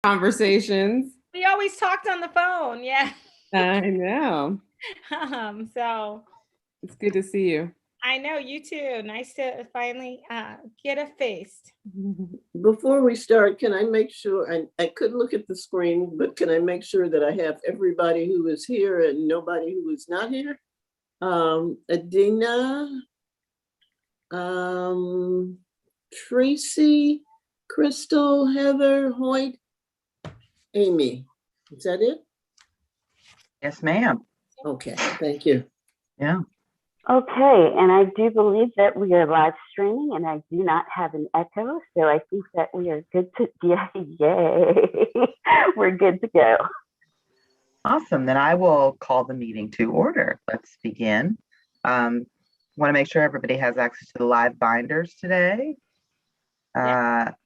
conversations. We always talked on the phone. Yeah. I know. So It's good to see you. I know you too. Nice to finally get a face. Before we start, can I make sure, I could look at the screen, but can I make sure that I have everybody who is here and nobody who is not here? Adina, Tracy, Crystal, Heather, Hoyt, Amy. Is that it? Yes, ma'am. Okay, thank you. Yeah. Okay, and I do believe that we are live streaming and I do not have an echo, so I think that we are good to, yay, we're good to go. Awesome, then I will call the meeting to order. Let's begin. Want to make sure everybody has access to the live binders today.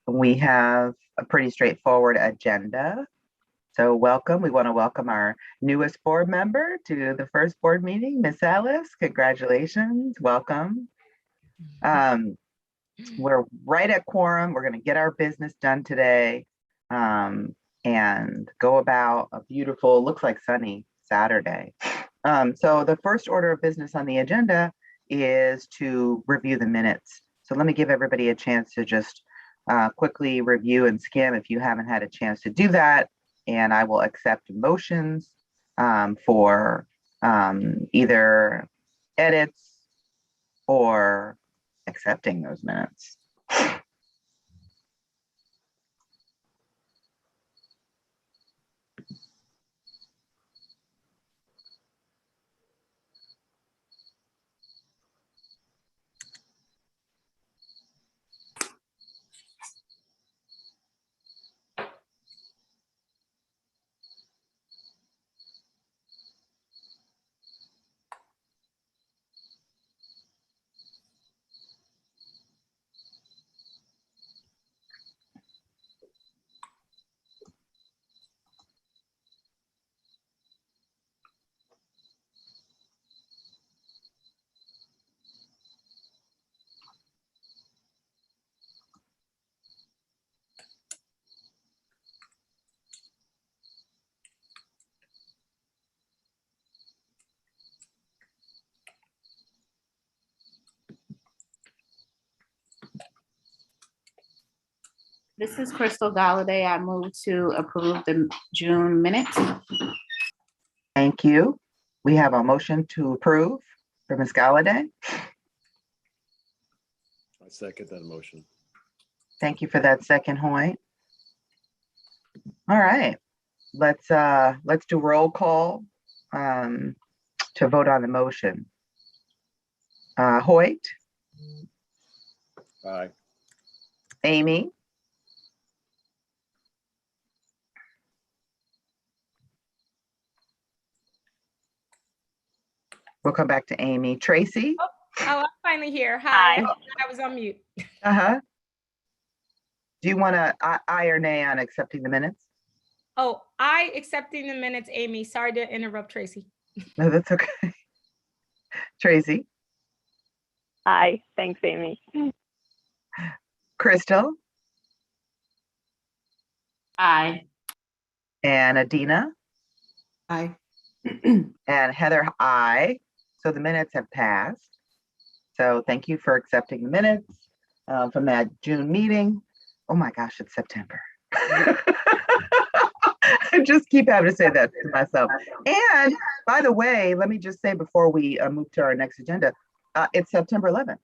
We have a pretty straightforward agenda. So welcome, we want to welcome our newest board member to the first board meeting, Miss Alice. Congratulations, welcome. We're right at quorum. We're going to get our business done today and go about a beautiful, looks like sunny Saturday. So the first order of business on the agenda is to review the minutes. So let me give everybody a chance to just quickly review and skim if you haven't had a chance to do that. And I will accept motions for either edits or accepting those minutes. This is Crystal Galladay. I move to approve the June minutes. Thank you. We have a motion to approve for Ms. Galladay. I second that motion. Thank you for that second, Hoyt. All right, let's do roll call to vote on the motion. Hoyt. Aye. Amy. We'll come back to Amy. Tracy. Oh, I'm finally here. Hi. I was on mute. Do you want to aye or nay on accepting the minutes? Oh, I accepting the minutes, Amy. Sorry to interrupt, Tracy. No, that's okay. Tracy. Aye, thanks, Amy. Crystal. Aye. And Adina. Aye. And Heather, aye. So the minutes have passed. So thank you for accepting the minutes from that June meeting. Oh my gosh, it's September. I just keep having to say that to myself. And by the way, let me just say before we move to our next agenda, it's September 11th.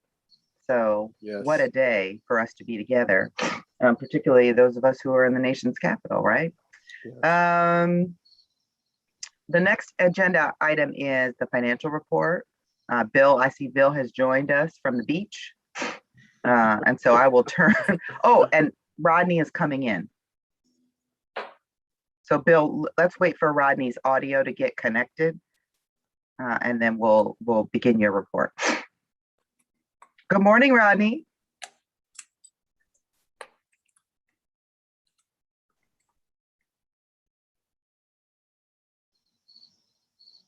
So yes. What a day for us to be together, particularly those of us who are in the nation's capital, right? Yes. The next agenda item is the financial report. Bill, I see Bill has joined us from the beach. And so I will turn, oh, and Rodney is coming in. So Bill, let's wait for Rodney's audio to get connected. And then we'll begin your report. Good morning, Rodney.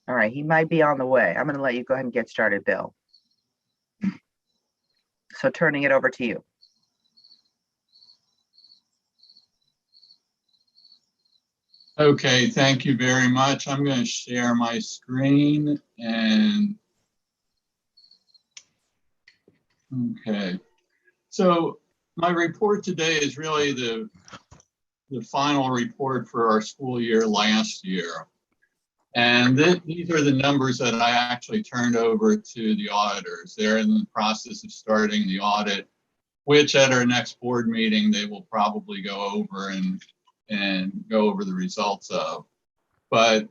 All right, he might be on the way. I'm going to let you go ahead and get started, Bill. So turning it over to you. Okay, thank you very much. I'm going to share my screen and okay. So my report today is really the final report for our school year last year. And these are the numbers that I actually turned over to the auditors. They're in the process of starting the audit, which at our next board meeting, they will probably go over and go over the results of. But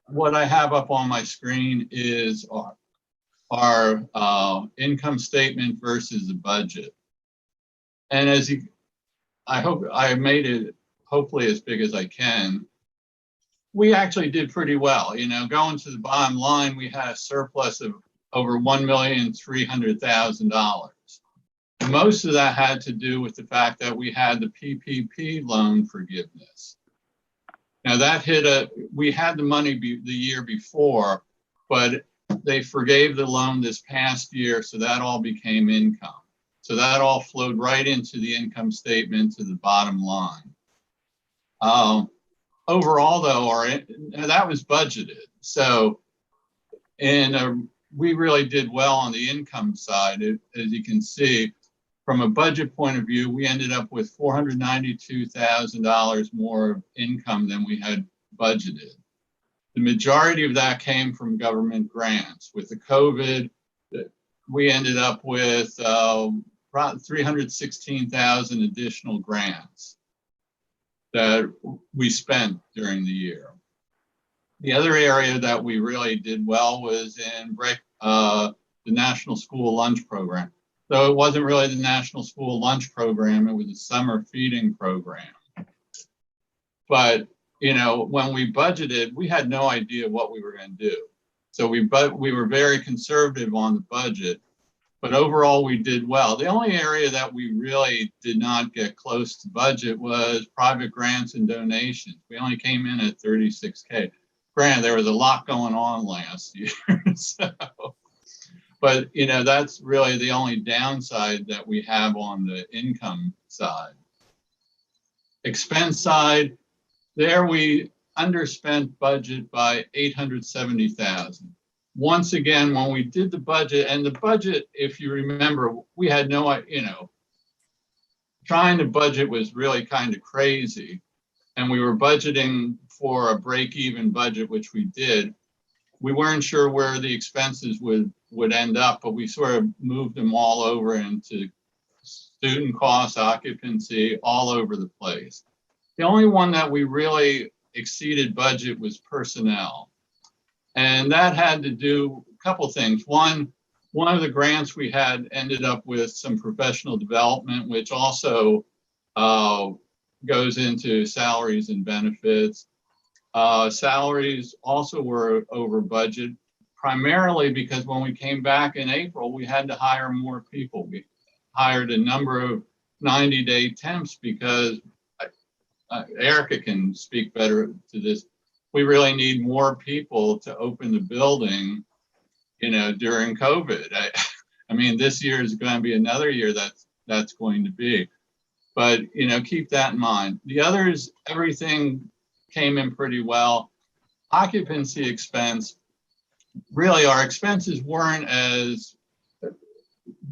what I have up on my screen is our income statement versus the budget. And as you, I hope I made it hopefully as big as I can. We actually did pretty well. You know, going to the bottom line, we had a surplus of over $1,300,000. Most of that had to do with the fact that we had the PPP loan forgiveness. Now that we had the money the year before, but they forgave the loan this past year, so that all became income. So that all flowed right into the income statement to the bottom line. Overall though, that was budgeted. So, we really did well on the income side. As you can see, from a budget point of view, we ended up with $492,000 more of income than we had budgeted. The majority of that came from government grants. With the COVID, we ended up with 316,000 additional grants that we spent during the year. The other area that we really did well was in the National School Lunch Program. Though it wasn't really the National School Lunch Program, it was a summer feeding program. But, you know, when we budgeted, we had no idea what we were going to do. So we were very conservative on the budget, but overall we did well. The only area that we really did not get close to budget was private grants and donations. We only came in at 36K. Granted, there was a lot going on last year, so. But, you know, that's really the only downside that we have on the income side. Expense side, there we underspent budget by $870,000. Once again, when we did the budget, and the budget, if you remember, we had no, you know, trying to budget was really kind of crazy. And we were budgeting for a break-even budget, which we did. We weren't sure where the expenses would end up, but we sort of moved them all over into student costs, occupancy, all over the place. The only one that we really exceeded budget was personnel. And that had to do a couple things. One of the grants we had ended up with some professional development, which also goes into salaries and benefits. Salaries also were over budget, primarily because when we came back in April, we had to hire more people. We hired a number of 90-day temps because Erica can speak better to this. We really need more people to open the building, you know, during COVID. I mean, this year is going to be another year that's going to be. But, you know, keep that in mind. The others, everything came in pretty well. Occupancy expense, really our expenses weren't as,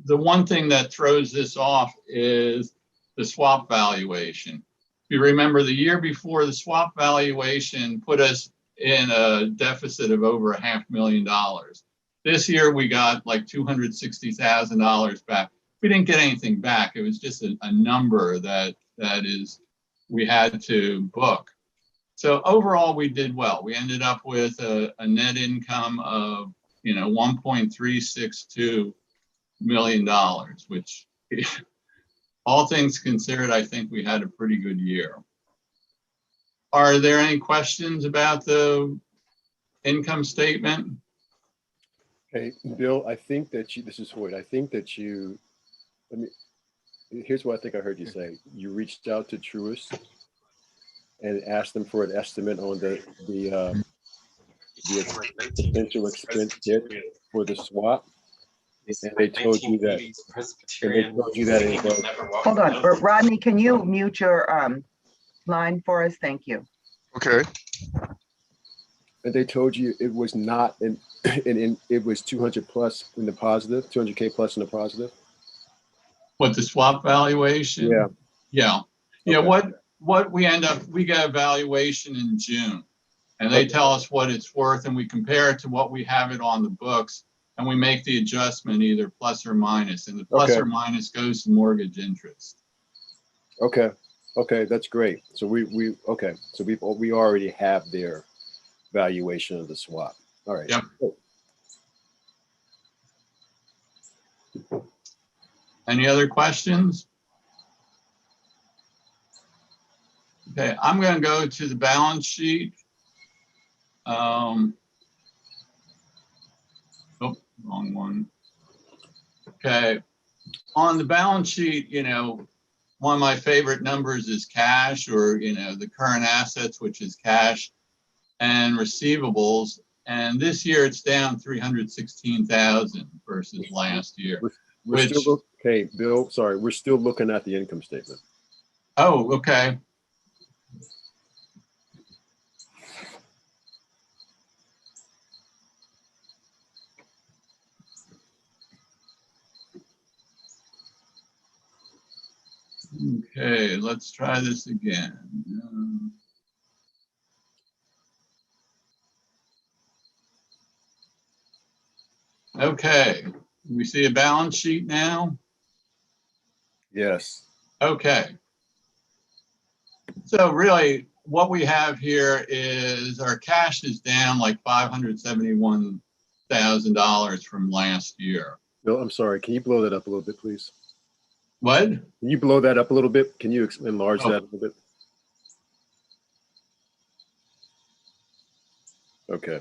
the one thing that throws this off is the swap valuation. If you remember, the year before, the swap valuation put us in a deficit of over $500,000. This year we got like $260,000 back. We didn't get anything back. It was just a number that we had to book. So overall, we did well. We ended up with a net income of, you know, $1.362 million, which, all things considered, I think we had a pretty good year. Are there any questions about the income statement? Okay, Bill, I think that this is Hoyt. I think that here's what I think I heard you say. You reached out to Truist and asked them for an estimate on the potential expense hit for the swap. And they told you that. It was. Hold on, Rodney, can you mute your line for us? Thank you. Okay. And they told you it was not, it was 200 plus in the positive, 200K plus in the positive? What, the swap valuation? Yeah. Yeah. Yeah, Okay. what we end up, we get a valuation in June. And they tell us what it's worth, and we compare it to what we have it on the books, and we make the adjustment either plus or minus, and the plus Okay. or minus goes to mortgage interest. Okay. Okay, that's great. So okay. So we already have their valuation of the swap. All right. Yep. Any other questions? Okay, I'm going to go to the balance sheet. Oh, wrong one. Okay, on the balance sheet, you know, one of my favorite numbers is cash, or, you know, the current assets, which is cash, and receivables. And this year it's down 316,000 versus last year. We're still, okay, Bill, sorry, we're still looking at the income statement. Oh, okay. Okay, let's try this again. Okay, we see a balance sheet now. Yes. Okay. So really what we have here is our cash is down like $571,000 from last year. Bill, I'm sorry, can you blow that up a little bit, please? What? Can you blow that up a little bit? Can you enlarge that a little bit? Okay.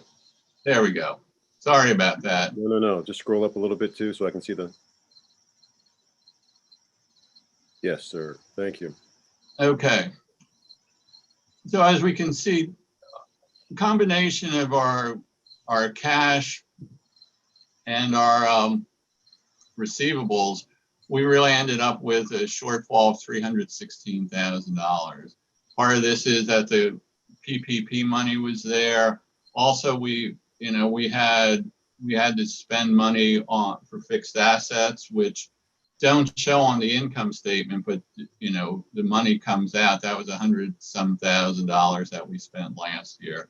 There we go. Sorry about that. No. Just scroll up a little bit too so I can see the. Yes, sir. Thank you. Okay. So as we can see, the combination of our cash and our receivables, we really ended up with a shortfall of $316,000. Part of this is that the PPP money was there. Also, we had to spend money for fixed assets, which don't show on the income statement, but you know, the money comes out. That was $100-some thousand that we spent last year.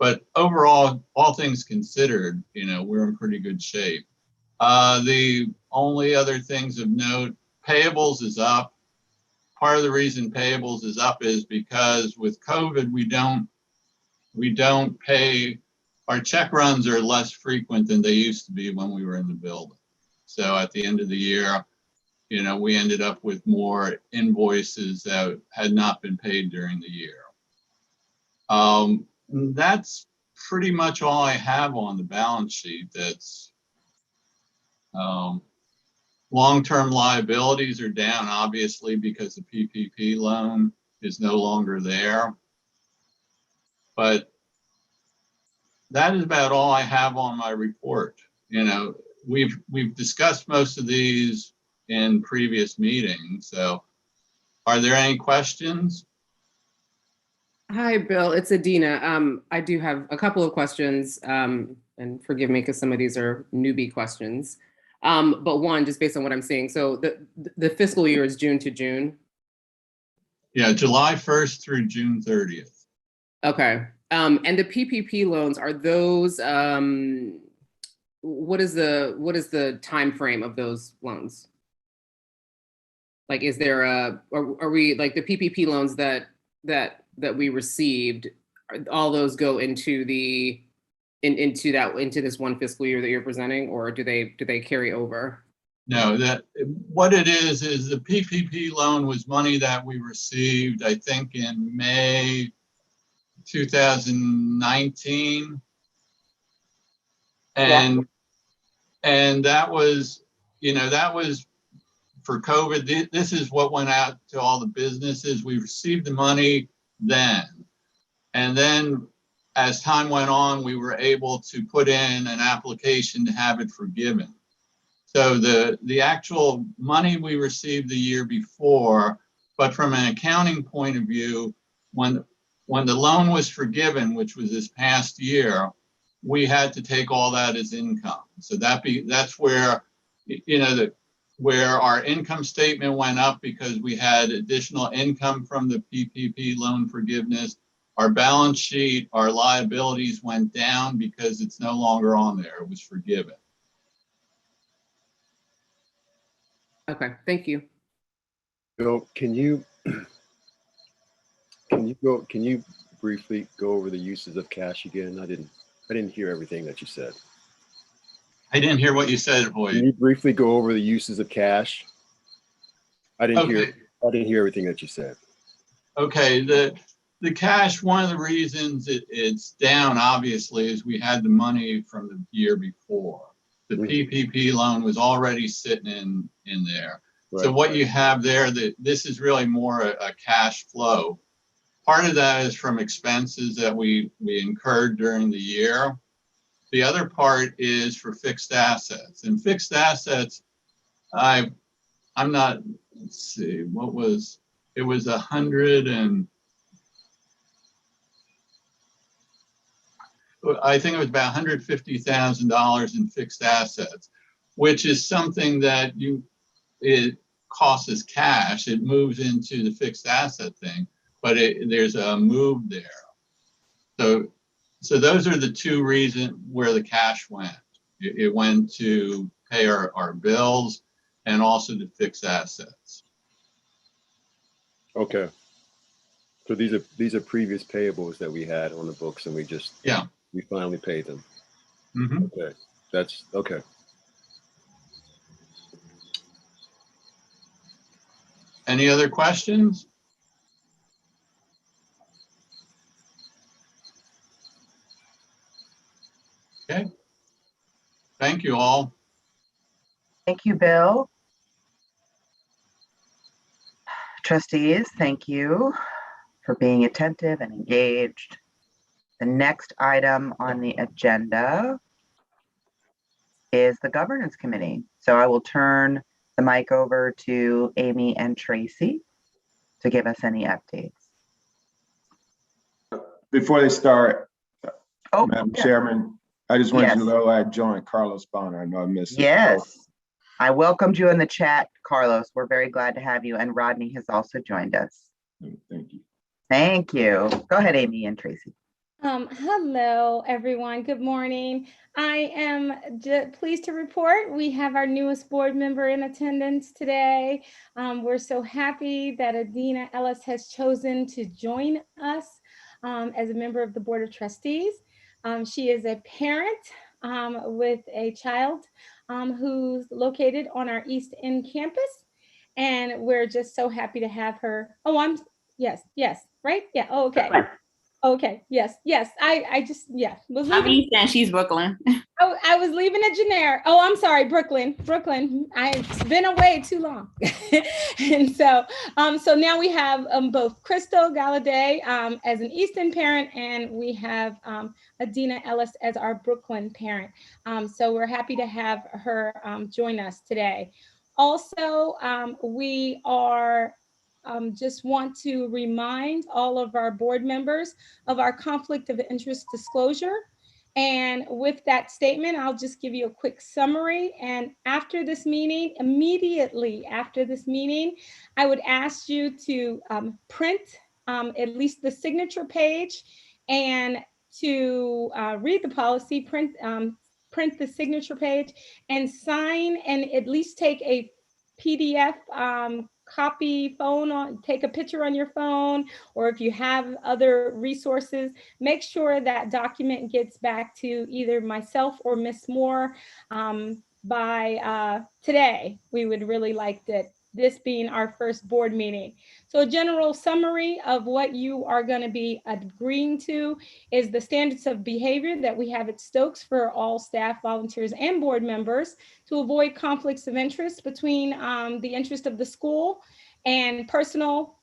But overall, all things considered, you know, we're in pretty good shape. The only other things of note, payables is up. Part of the reason payables is up is because with COVID, we don't pay, our check runs are less frequent than they used to be when we were in the building. So at the end of the year, you know, we ended up with more invoices that had not been paid during the year. That's pretty much all I have on the balance sheet. That's long-term liabilities are down, obviously, because the PPP loan is no longer there. But that is about all I have on my report. You know, we've discussed most of these in previous meetings. So are there any questions? Hi, Bill. It's Adina. I do have a couple of questions, and forgive me because some of these are newbie questions. But one, just based on what I'm seeing. So the fiscal year is June to June. Yeah, July 1st through June 30th. Okay. And the PPP loans, are those, what is the time frame of those loans? Like, is there are we, like, the PPP loans that we received, all those go into into this one fiscal year that you're presenting, or do they carry over? No, what it is the PPP loan was money that we received, I think, in May 2019. And that was, you know, that was for COVID. This is what went out to all the businesses. We received the money then. And then as time went on, we were able to put in an application to have it forgiven. So the actual money we received the year before, but from an accounting point of view, when when the loan was forgiven, which was this past year, we had to take all that as income. So that's where, where our income statement went up because we had additional income from the PPP loan forgiveness. Our balance sheet, our liabilities went down because it's no longer on there. It was forgiven. Okay, thank you. Bill, can you briefly go over the uses of cash again? I didn't hear everything that you said. I didn't hear what you said, Can Hoyt. you briefly go over the uses of cash? I didn't hear everything that you said. Okay, the cash, one of the reasons it's down, obviously, is we had the money from the year before. The PPP loan was already sitting in there. Right. So what you have there, this is really more a cash flow. Part of that is from expenses that we incurred during the year. The other part is for fixed assets. And fixed assets, I'm not, let's see, it was 100 and, I think it was about $150,000 in fixed assets, which is something that it costs us cash. It moves into the fixed asset thing, but there's a move there. So those are the two reasons where the cash went. It went to pay our bills and also to fix assets. Okay. So these are previous payables that we had on the books, and we finally paid them. Mm-hmm. Okay, that's okay. Any other questions? Okay. Thank you all. Thank you, Bill. Trustees, thank you for being attentive and engaged. The next item on the agenda is the Governance Committee. So I will turn the mic over to Amy and Tracy to give us any updates. Before they start, Madam Chairman, I just wanted to know I joined Carlos Bonner. I know I missed it. Yes, I welcomed you in the chat, Carlos. We're very glad to have you. And Rodney has also joined us. Thank you. Thank you. Go ahead, Amy and Tracy. Hello, everyone. Good morning. I am pleased to report we have our newest board member in attendance today. We're so happy that Adina Ellis has chosen to join us as a member of the Board of Trustees. She is a parent with a child who's located on our East End campus, and we're just so happy to have her. Oh, yes, right? Yeah, oh, okay. Okay, yes. I just, was leaving. I'm East and she's Brooklyn. Oh, I was leaving at Generic. Oh, I'm sorry, Brooklyn. I've been away too long. And so now we have both Crystal Galladay as an Easton parent, and we have Adina Ellis as our Brooklyn parent. So we're happy to have her join us today. Also, we are just want to remind all of our board members of our conflict of interest disclosure. And with that statement, I'll just give you a quick summary. And after this meeting, immediately after this meeting, I would ask you to print at least the signature page, and to read the policy, print the signature page and sign, and at least take a PDF copy take a picture on your phone, or if you have other resources, make sure that document gets back to either myself or Miss Moore by today. We would really like that, this being our first board meeting. So a general summary of what you are going to be agreeing to is the standards of behavior that we have at Stokes for all staff, volunteers, and board members to avoid conflicts of interest between the interest of the school and personal,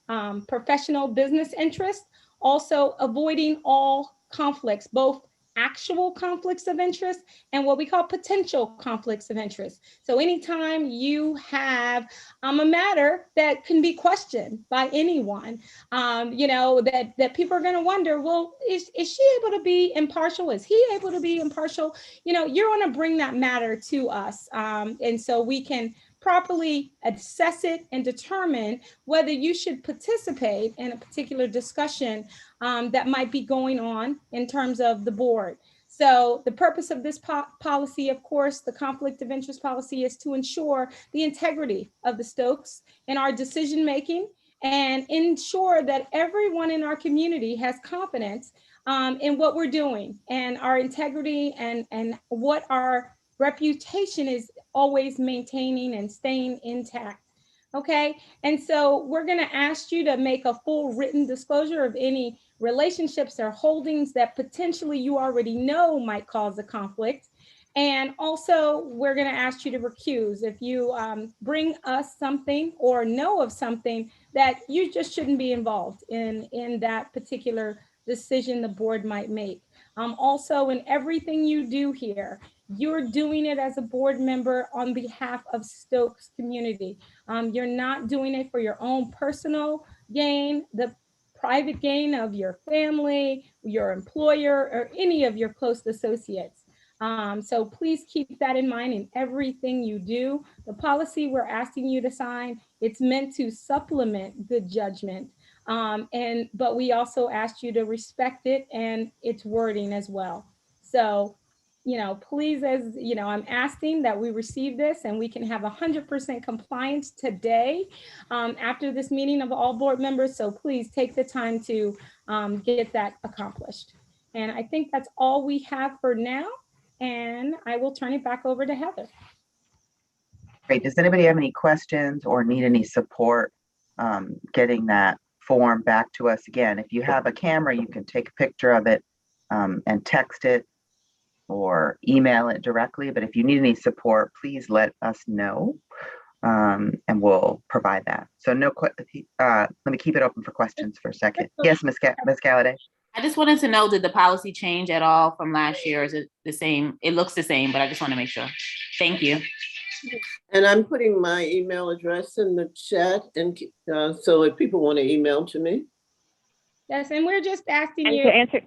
professional, business interest. Also avoiding all conflicts, both actual conflicts of interest and what we call potential conflicts of interest. So anytime you have a matter that can be questioned by anyone, that people are going to wonder, well, is she able to be impartial? Is he able to be impartial? You're going to bring that matter to us. And so we can properly assess it and determine whether you should participate in a particular discussion that might be going on in terms of the board. So the purpose of this policy, of course, the conflict of interest policy, is to ensure the integrity of the Stokes in our decision-making and ensure that everyone in our community has confidence in what we're doing and our integrity and what our reputation is always maintaining and staying intact. Okay, and so we're going to ask you to make a full written disclosure of any relationships or holdings that potentially you already know might cause a conflict. And also, we're going to ask you to recuse if you bring us something or know of something that you just shouldn't be involved in that particular decision the board might make. Also, in everything you do here, you're doing it as a board member on behalf of Stokes community. You're not doing it for your own personal gain, the private gain of your family, your employer, or any of your close associates. So please keep that in mind in everything you do. The policy we're asking you to sign, it's meant to supplement good judgment. But we also asked you to respect it and its wording as well. So, please, as I'm asking that we receive this and we can have 100% compliance today after this meeting of all board members. So please take the time to get that accomplished. And I think that's all we have for now. And I will turn it back over to Heather. Great. Does anybody have any questions or need any support getting that form back to us? Again, if you have a camera, you can take a picture of it and text it or email it directly. But if you need any support, please let us know and we'll provide that. So let me keep it open for questions for a second. Yes, Ms. Galladay. I just wanted to know, did the policy change at all from last year? Is it the same? It looks the same, but I just want to make sure. Thank you. And I'm putting my email address in the chat, and so if people want to email to me. Yes, and we're just asking you to answer.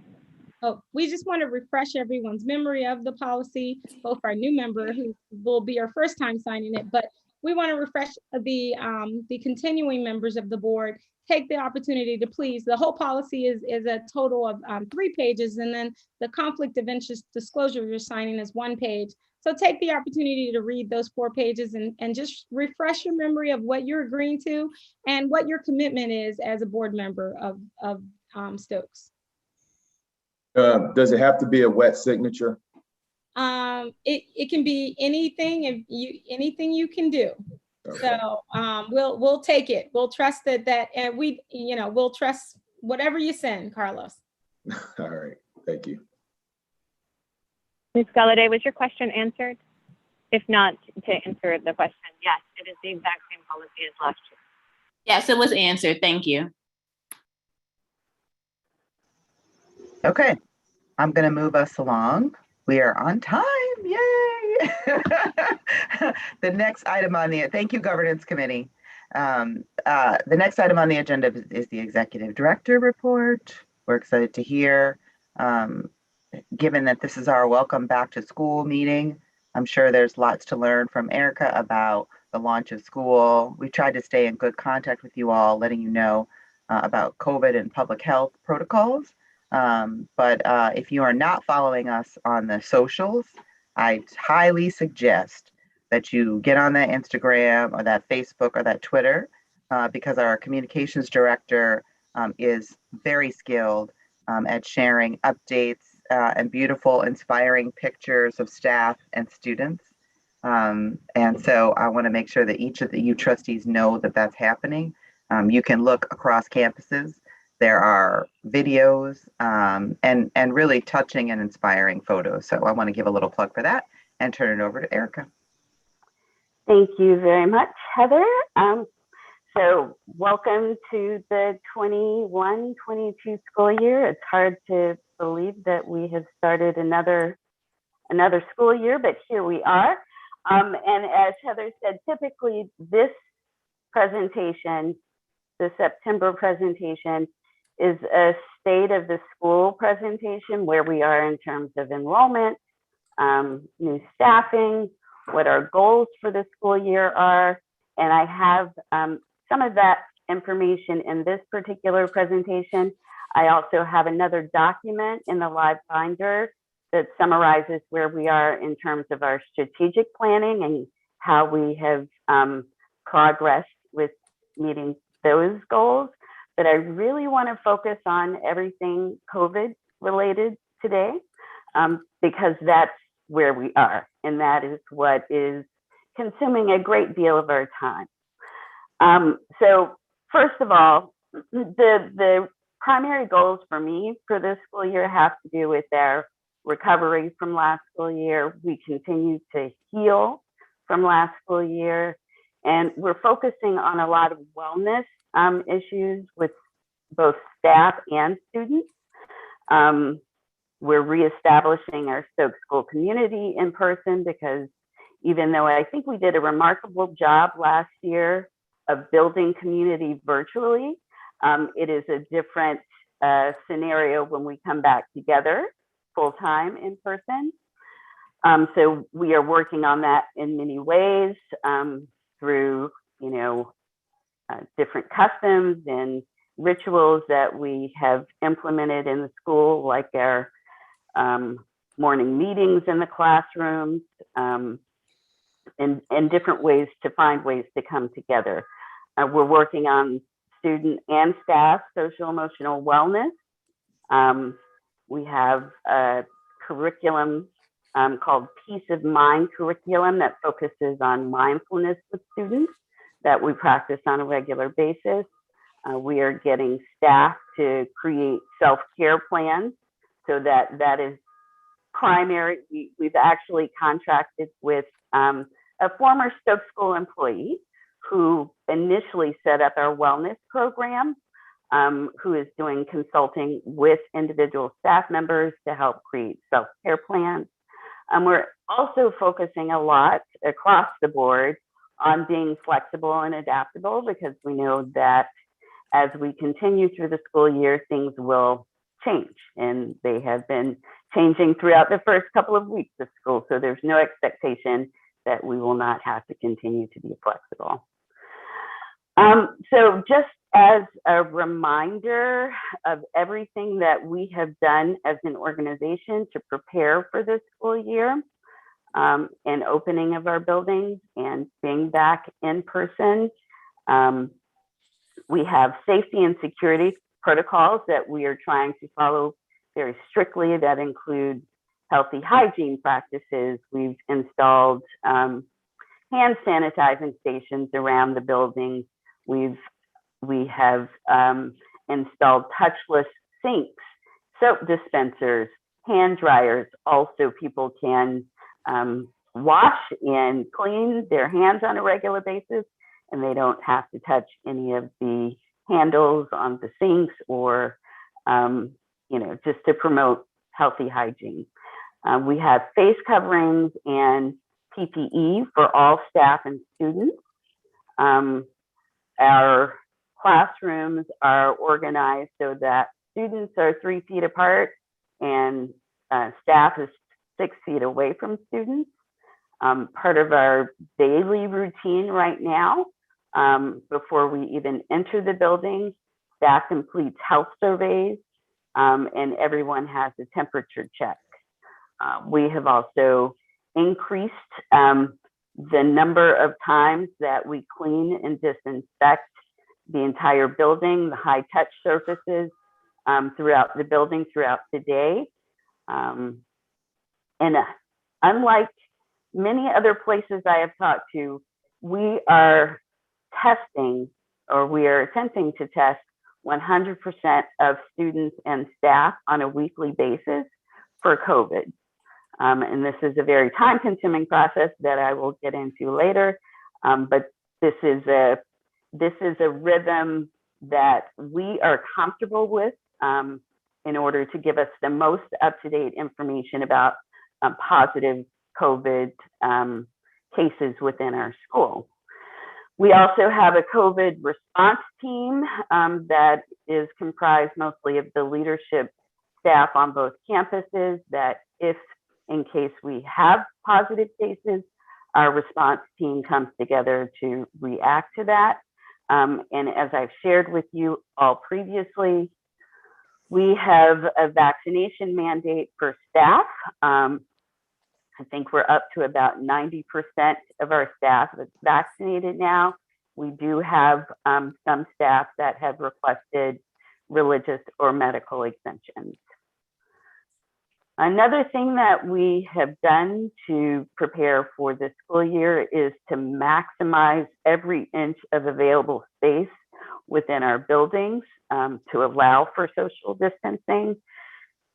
Oh, we just want to refresh everyone's memory of the policy, both our new member who will be our first time signing it, but we want to refresh the continuing members of the board. Take the opportunity to please, the whole policy is a total of 3 pages, and then the conflict of interest disclosure you're signing is 1 page. So take the opportunity to read those 4 pages and just refresh your memory of what you're agreeing to and what your commitment is as a board member of Stokes. Does it have to be a wet signature? It can be anything anything you can do. Okay. So we'll take it. We'll trust that and we'll trust whatever you send, Carlos. All right, thank you. Ms. Galladay, was your question answered? If not, to answer the question, yes, it is the exact same policy as last year. Yes, it was answered. Thank you. Okay, I'm going to move us along. We are on time. Yay! The next item on the, thank you, Governance Committee. The next item on the agenda is the Executive Director Report. We're excited to hear. Given that this is our welcome back to school meeting, I'm sure there's lots to learn from Erica about the launch of school. We tried to stay in good contact with you all, letting you know about COVID and public health protocols. But if you are not following us on the socials, I highly suggest that you get on that Instagram or that Facebook or that Twitter, because our communications director is very skilled at sharing updates and beautiful, inspiring pictures of staff and students. And so I want to make sure that each of you trustees know that that's happening. You can look across campuses. There are videos and really touching and inspiring photos. So I want to give a little plug for that and turn it over to Erica. Thank you very much, Heather. So welcome to the 21-22 school year. It's hard to believe that we have started another school year, but here we are. And as Heather said, typically this presentation, the September presentation, is a state of the school presentation where we are in terms of enrollment, new staffing, what our goals for the school year are. And I have some of that information in this particular presentation. I also have another document in the live binder that summarizes where we are in terms of our strategic planning and how we have progressed with meeting those goals. But I really want to focus on everything COVID related today, because that's where we are, and that is what is consuming a great deal of our time. So first of all, the primary goals for me for this school year have to do with our recovery from last school year. We continue to heal from last school year, and we're focusing on a lot of wellness issues with both staff and students. We're reestablishing our Stokes school community in person, because even though I think we did a remarkable job last year of building community virtually, it is a different scenario when we come back together full-time in person. So we are working on that in many ways, through, different customs and rituals that we have implemented in the school, like our morning meetings in the classrooms, and different ways to find ways to come together. We're working on student and staff social emotional wellness. We have a curriculum called Peace of Mind curriculum that focuses on mindfulness with students that we practice on a regular basis. We are getting staff to create self-care plans, so that is primary. We've actually contracted with a former Stokes School employee who initially set up our wellness program, who is doing consulting with individual staff members to help create self-care plans. We're also focusing a lot across the board on being flexible and adaptable, because we know that as we continue through the school year, things will change, and they have been changing throughout the first couple of weeks of school. So there's no expectation that we will not have to continue to be flexible. So just as a reminder of everything that we have done as an organization to prepare for this school year, and opening of our buildings and being back in person, we have safety and security protocols that we are trying to follow very strictly that include healthy hygiene practices. We've installed hand sanitizing stations around the building. We have installed touchless sinks, soap dispensers, hand dryers, also people can wash and clean their hands on a regular basis, and they don't have to touch any of the handles on the sinks, or just to promote healthy hygiene. We have face coverings and PPE for all staff and students. Our classrooms are organized so that students are 3 feet apart and staff is 6 feet away from students. Part of our daily routine right now, before we even enter the building, staff completes health surveys, and everyone has a temperature check. We have also increased the number of times that we clean and disinfect the entire building, the high touch surfaces throughout the building, throughout the day. And unlike many other places I have talked to, we are testing, or we are attempting to test 100% of students and staff on a weekly basis for COVID. And this is a very time-consuming process that I will get into later, but this is a this is a rhythm that we are comfortable with in order to give us the most up-to-date information about positive COVID cases within our school. We also have a COVID response team that is comprised mostly of the leadership staff on both campuses, that if in case we have positive cases, our response team comes together to react to that. And as I've shared with you all previously, we have a vaccination mandate for staff. I think we're up to about 90% of our staff that's vaccinated now. We do have some staff that have requested religious or medical exemptions. Another thing that we have done to prepare for the school year is to maximize every inch of available space within our buildings to allow for social distancing.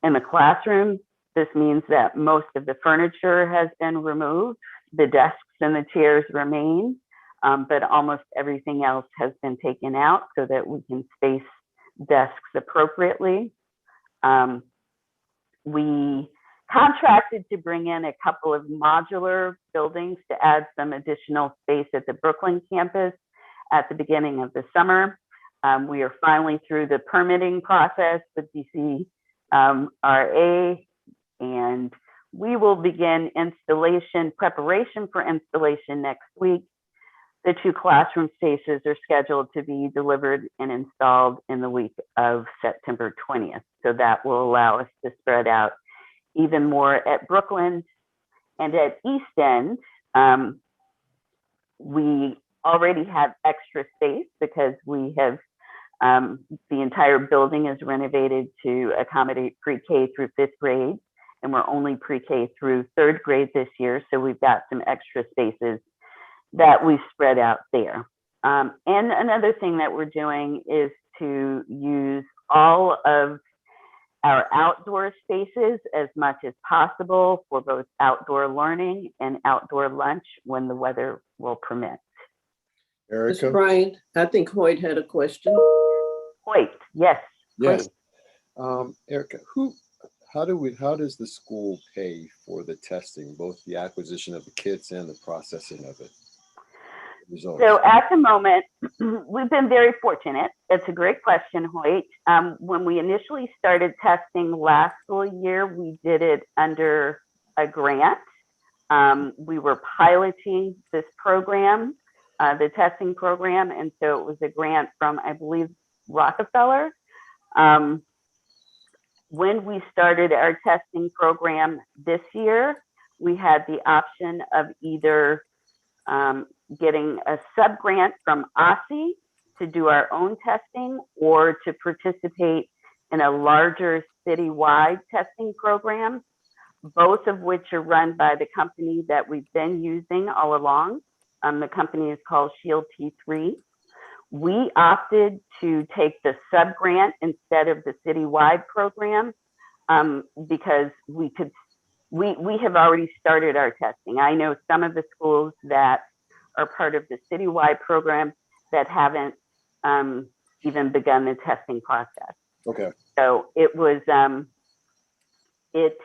In the classroom, this means that most of the furniture has been removed. The desks and the chairs remain, but almost everything else has been taken out so that we can space desks appropriately. We contracted to bring in a couple of modular buildings to add some additional space at the Brooklyn campus at the beginning of the summer. We are finally through the permitting process with DCRA, and we will begin preparation for installation next week. The 2 classroom spaces are scheduled to be delivered and installed in the week of September 20th. So that will allow us to spread out even more at Brooklyn. And at East End, we already have extra space because we have, the entire building is renovated to accommodate pre-K through 5th grade. And we're only pre-K through 3rd grade this year. So we've got some extra spaces that we spread out there. And another thing that we're doing is to use all of our outdoor spaces as much as possible for both outdoor learning and outdoor lunch when the weather will permit. Erica? Mr. Bryant, I think Hoyt had a question. Hoyt, yes. Yes. Erica, how does the school pay for the testing, both the acquisition of the kits and the processing of it? Results. So at the moment, we've been very fortunate. It's a great question, Hoyt. When we initially started testing last school year, we did it under a grant. We were piloting this program, the testing program, and so it was a grant from, I believe, Rockefeller. When we started our testing program this year, we had the option of either getting a sub-grant from OSSI to do our own testing or to participate in a larger citywide testing program, both of which are run by the company that we've been using all along. The company is called Shield T3. We opted to take the sub-grant instead of the citywide program because we have already started our testing. I know some of the schools that are part of the citywide program that haven't even begun the testing process. Okay. So it was it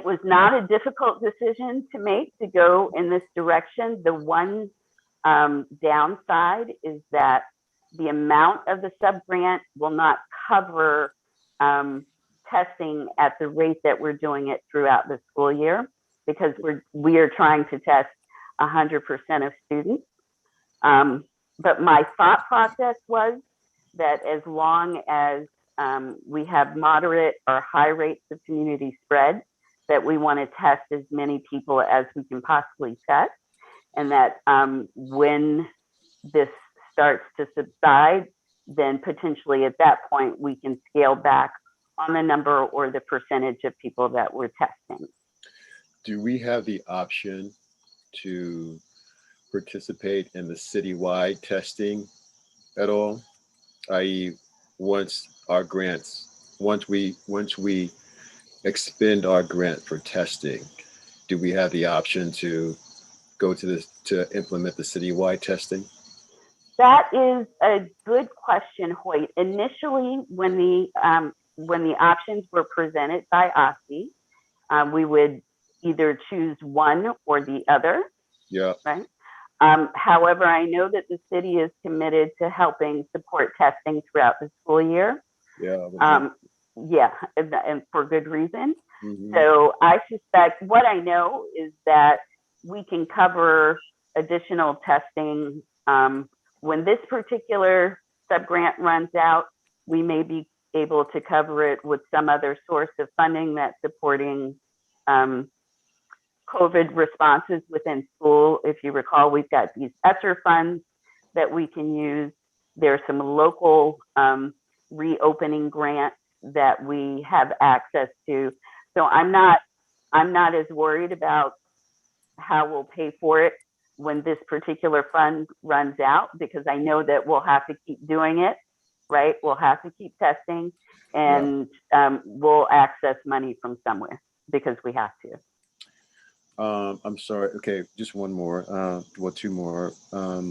was not a difficult decision to make to go in this direction. The one downside is that the amount of the sub-grant will not cover testing at the rate that we're doing it throughout the school year, because we are trying to test 100% of students. But my thought process was that as long as we have moderate or high rates of community spread, that we want to test as many people as we can possibly test, and that when this starts to subside, then potentially at that point we can scale back on the number or the percentage of people that we're testing. Do we have the option to participate in the citywide testing at all? I.e., once we expend our grant for testing, do we have the option to go to implement the citywide testing? That is a good question, Hoyt. Initially, when the options were presented by OSSI, we would either choose one or the other. Yeah. Right. However, I know that the city is committed to helping support testing throughout the school year. Yeah. Yeah, and for good reason. Mm-hmm. So I suspect, what I know is that we can cover additional testing. When this particular sub-grant runs out, we may be able to cover it with some other source of funding that's supporting COVID responses within school. If you recall, we've got these ESSER funds that we can use. There's some local reopening grants that we have access to. So I'm not as worried about how we'll pay for it when this particular fund runs out, because I know that we'll have to keep doing it, right? We'll have to keep testing, and we'll access money from somewhere because we have to. I'm sorry. Okay, just one more. Well, two more. Are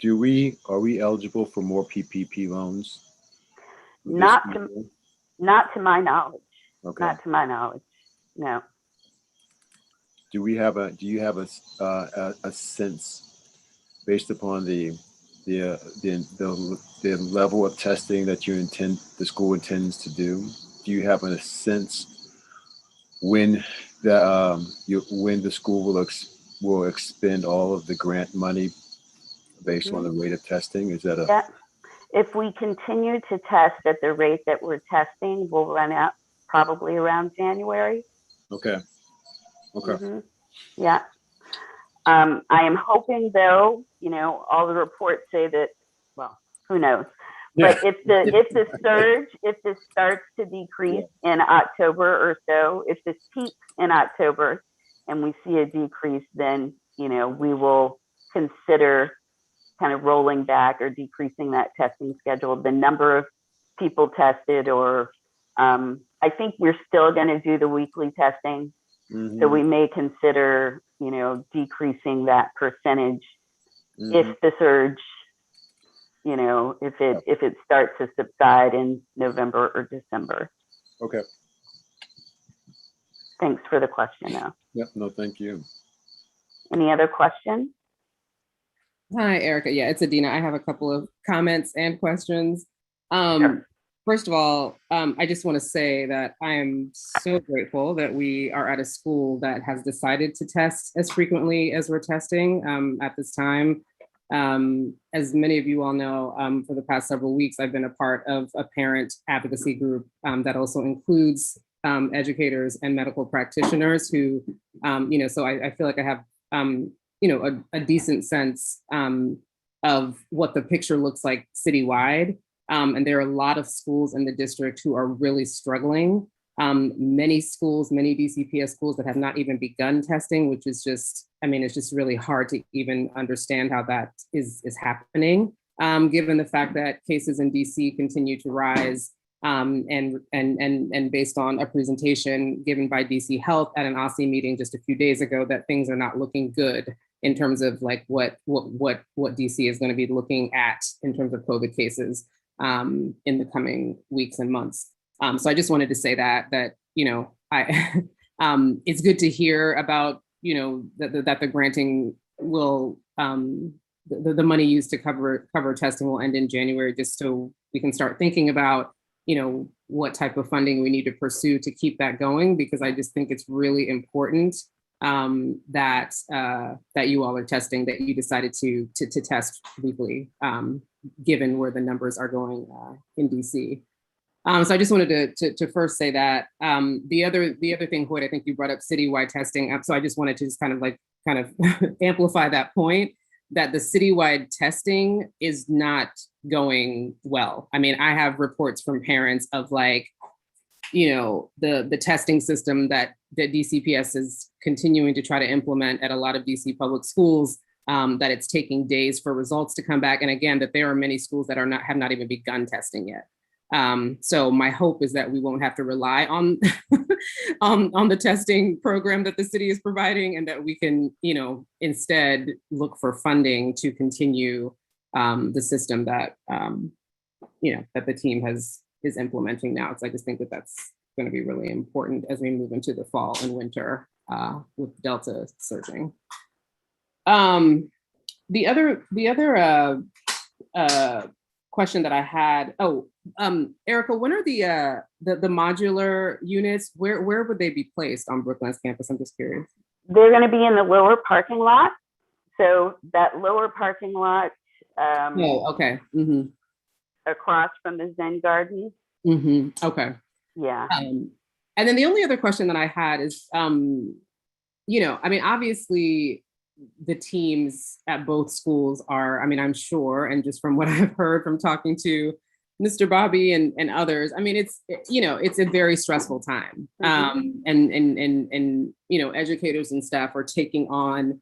we eligible for more PPP loans? Not to my knowledge. Okay. Not to my knowledge. No. Do you have a sense, based upon the level of testing that the school intends to do? Do you have a sense when the school will expend all of the grant money based on the rate of testing? Is that a... Yeah. If we continue to test at the rate that we're testing, we'll run out probably around January. Okay. Yeah. I am hoping, though, all the reports say that, well, who knows? But if the starts to decrease in October or so, if this peaks in October and we see a decrease, then, we will consider kind of rolling back or decreasing that testing schedule, the number of people tested, or I think we're still going to do the weekly testing. So we may consider, decreasing that percentage if the surge, if it starts to subside in November or December. Okay. Thanks for the question, though. Yep. No, thank you. Any other questions? Hi, Erica. Yeah, it's Adina. I have a couple of comments and questions. Sure. First of all, I just want to say that I am so grateful that we are at a school that has decided to test as frequently as we're testing at this time. As many of you all know, for the past several weeks, I've been a part of a parent advocacy group that also includes educators and medical practitioners who, so I feel like I have, a decent sense of what the picture looks like citywide. And there are a lot of schools in the district who are really struggling. Many schools, many DCPS schools that have not even begun testing, which is just, it's just really hard to even understand how that is happening, given the fact that cases in DC continue to rise. And based on a presentation given by DC Health at an OSSI meeting just a few days ago, that things are not looking good in terms of like what DC is going to be looking at in terms of COVID cases in the coming weeks and months. So I just wanted to say that it's good to hear about, that the granting will, the money used to cover testing will end in January, just so we can start thinking about, what type of funding we need to pursue to keep that going, because I just think it's really important that you all are testing, that you decided to test weekly, given where the numbers are going in DC. So I just wanted to first say that. The other thing, Hoyt, I think you brought up citywide testing. So I just wanted to just kind of amplify that point, that the citywide testing is not going well. I have reports from parents of the testing system that DCPS is continuing to try to implement at a lot of DC public schools, that it's taking days for results to come back. And again, that there are many schools that have not even begun testing yet. So my hope is that we won't have to rely on on the testing program that the city is providing, and that we can, instead look for funding to continue the system that that the team is implementing now. So I just think that that's going to be really important as we move into the fall and winter with Delta surging. The other question that I had, Erica, when are the modular units, where would they be placed on Brooklands campus? I'm just curious. They're going to be in the lower parking lot. So that lower parking lot okay. Mm-hmm. across from the Zen Garden. Mm-hmm. Okay. Yeah. And then the only other question that I had is, obviously the teams at both schools are, I'm sure, and just from what I've heard from talking to Mr. Bobby and others, it's a very stressful time. And educators and staff are taking on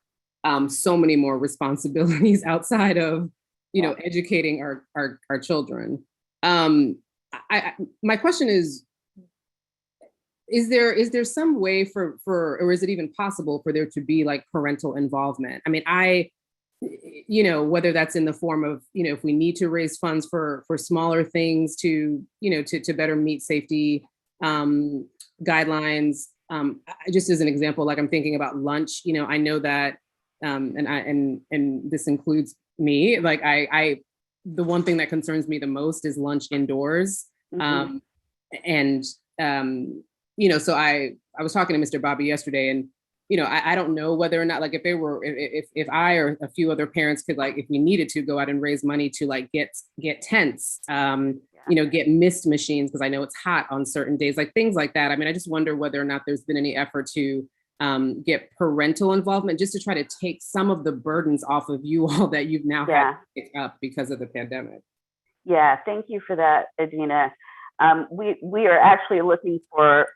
so many more responsibilities outside of, educating our children. My question is there some way for, or is it even possible for there to be like parental involvement? Whether that's in the form of, if we need to raise funds for smaller things to better meet safety guidelines. Just as an example, like I'm thinking about lunch, I know that, and this includes me, like the one thing that concerns me the most is lunch indoors. So I was talking to Mr. Bobby yesterday, and I don't know whether or not, like, if I or a few other parents could, like, if we needed to go out and raise money to like get tents, get mist machines, because I know it's hot on certain days, like things like that. I just wonder whether or not there's been any effort to get parental involvement, just to try to take some of the burdens off of you all that you've now had to pick up because of the pandemic. Yeah, thank you for that, Adina. We are actually looking for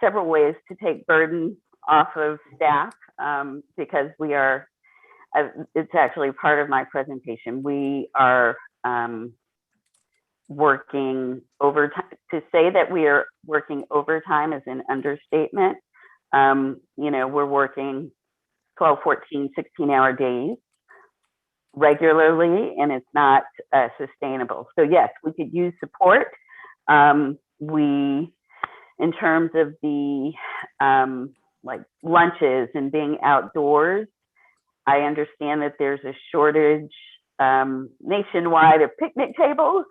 several ways to take burden off of staff, because we are, it's actually part of my presentation. We are working overtime. To say that we are working overtime is an understatement. We're working 12, 14, 16-hour days regularly, and it's not sustainable. So yes, we could use support. In terms of the like lunches and being outdoors, I understand that there's a shortage nationwide of picnic tables,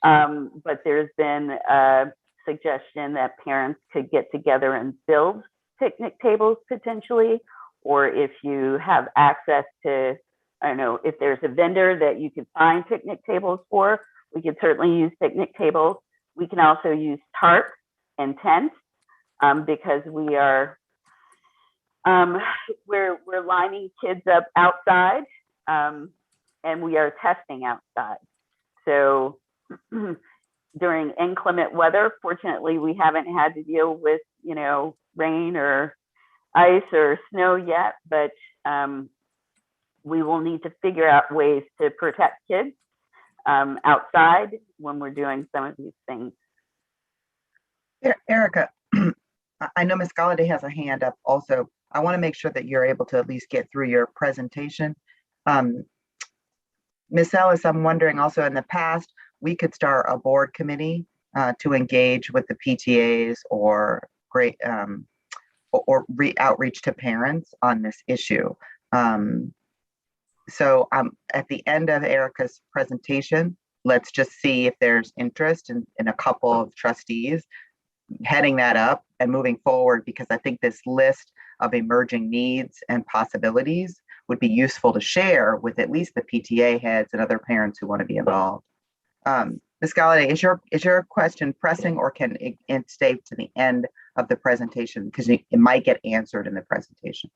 but there's been a suggestion that parents could get together and build picnic tables potentially, or if you have access to, I don't know, if there's a vendor that you could find picnic tables for, we could certainly use picnic tables. We can also use tarps and tents, because we are we're lining kids up outside, and we are testing outside. So during inclement weather, fortunately, we haven't had to deal with rain or ice or snow yet, but we will need to figure out ways to protect kids outside when we're doing some of these things. Erica, I know Ms. Galladay has a hand up also. I want to make sure that you're able to at least get through your presentation. Ms. Ellis, I'm wondering also, in the past, we could start a board committee to engage with the PTAs or outreach to parents on this issue. So at the end of Erica's presentation, let's just see if there's interest in a couple of trustees heading that up and moving forward, because I think this list of emerging needs and possibilities would be useful to share with at least the PTA heads and other parents who want to be involved. Ms. Galladay, is your question pressing, or can it stay to the end of the presentation, because it might get answered in the presentation?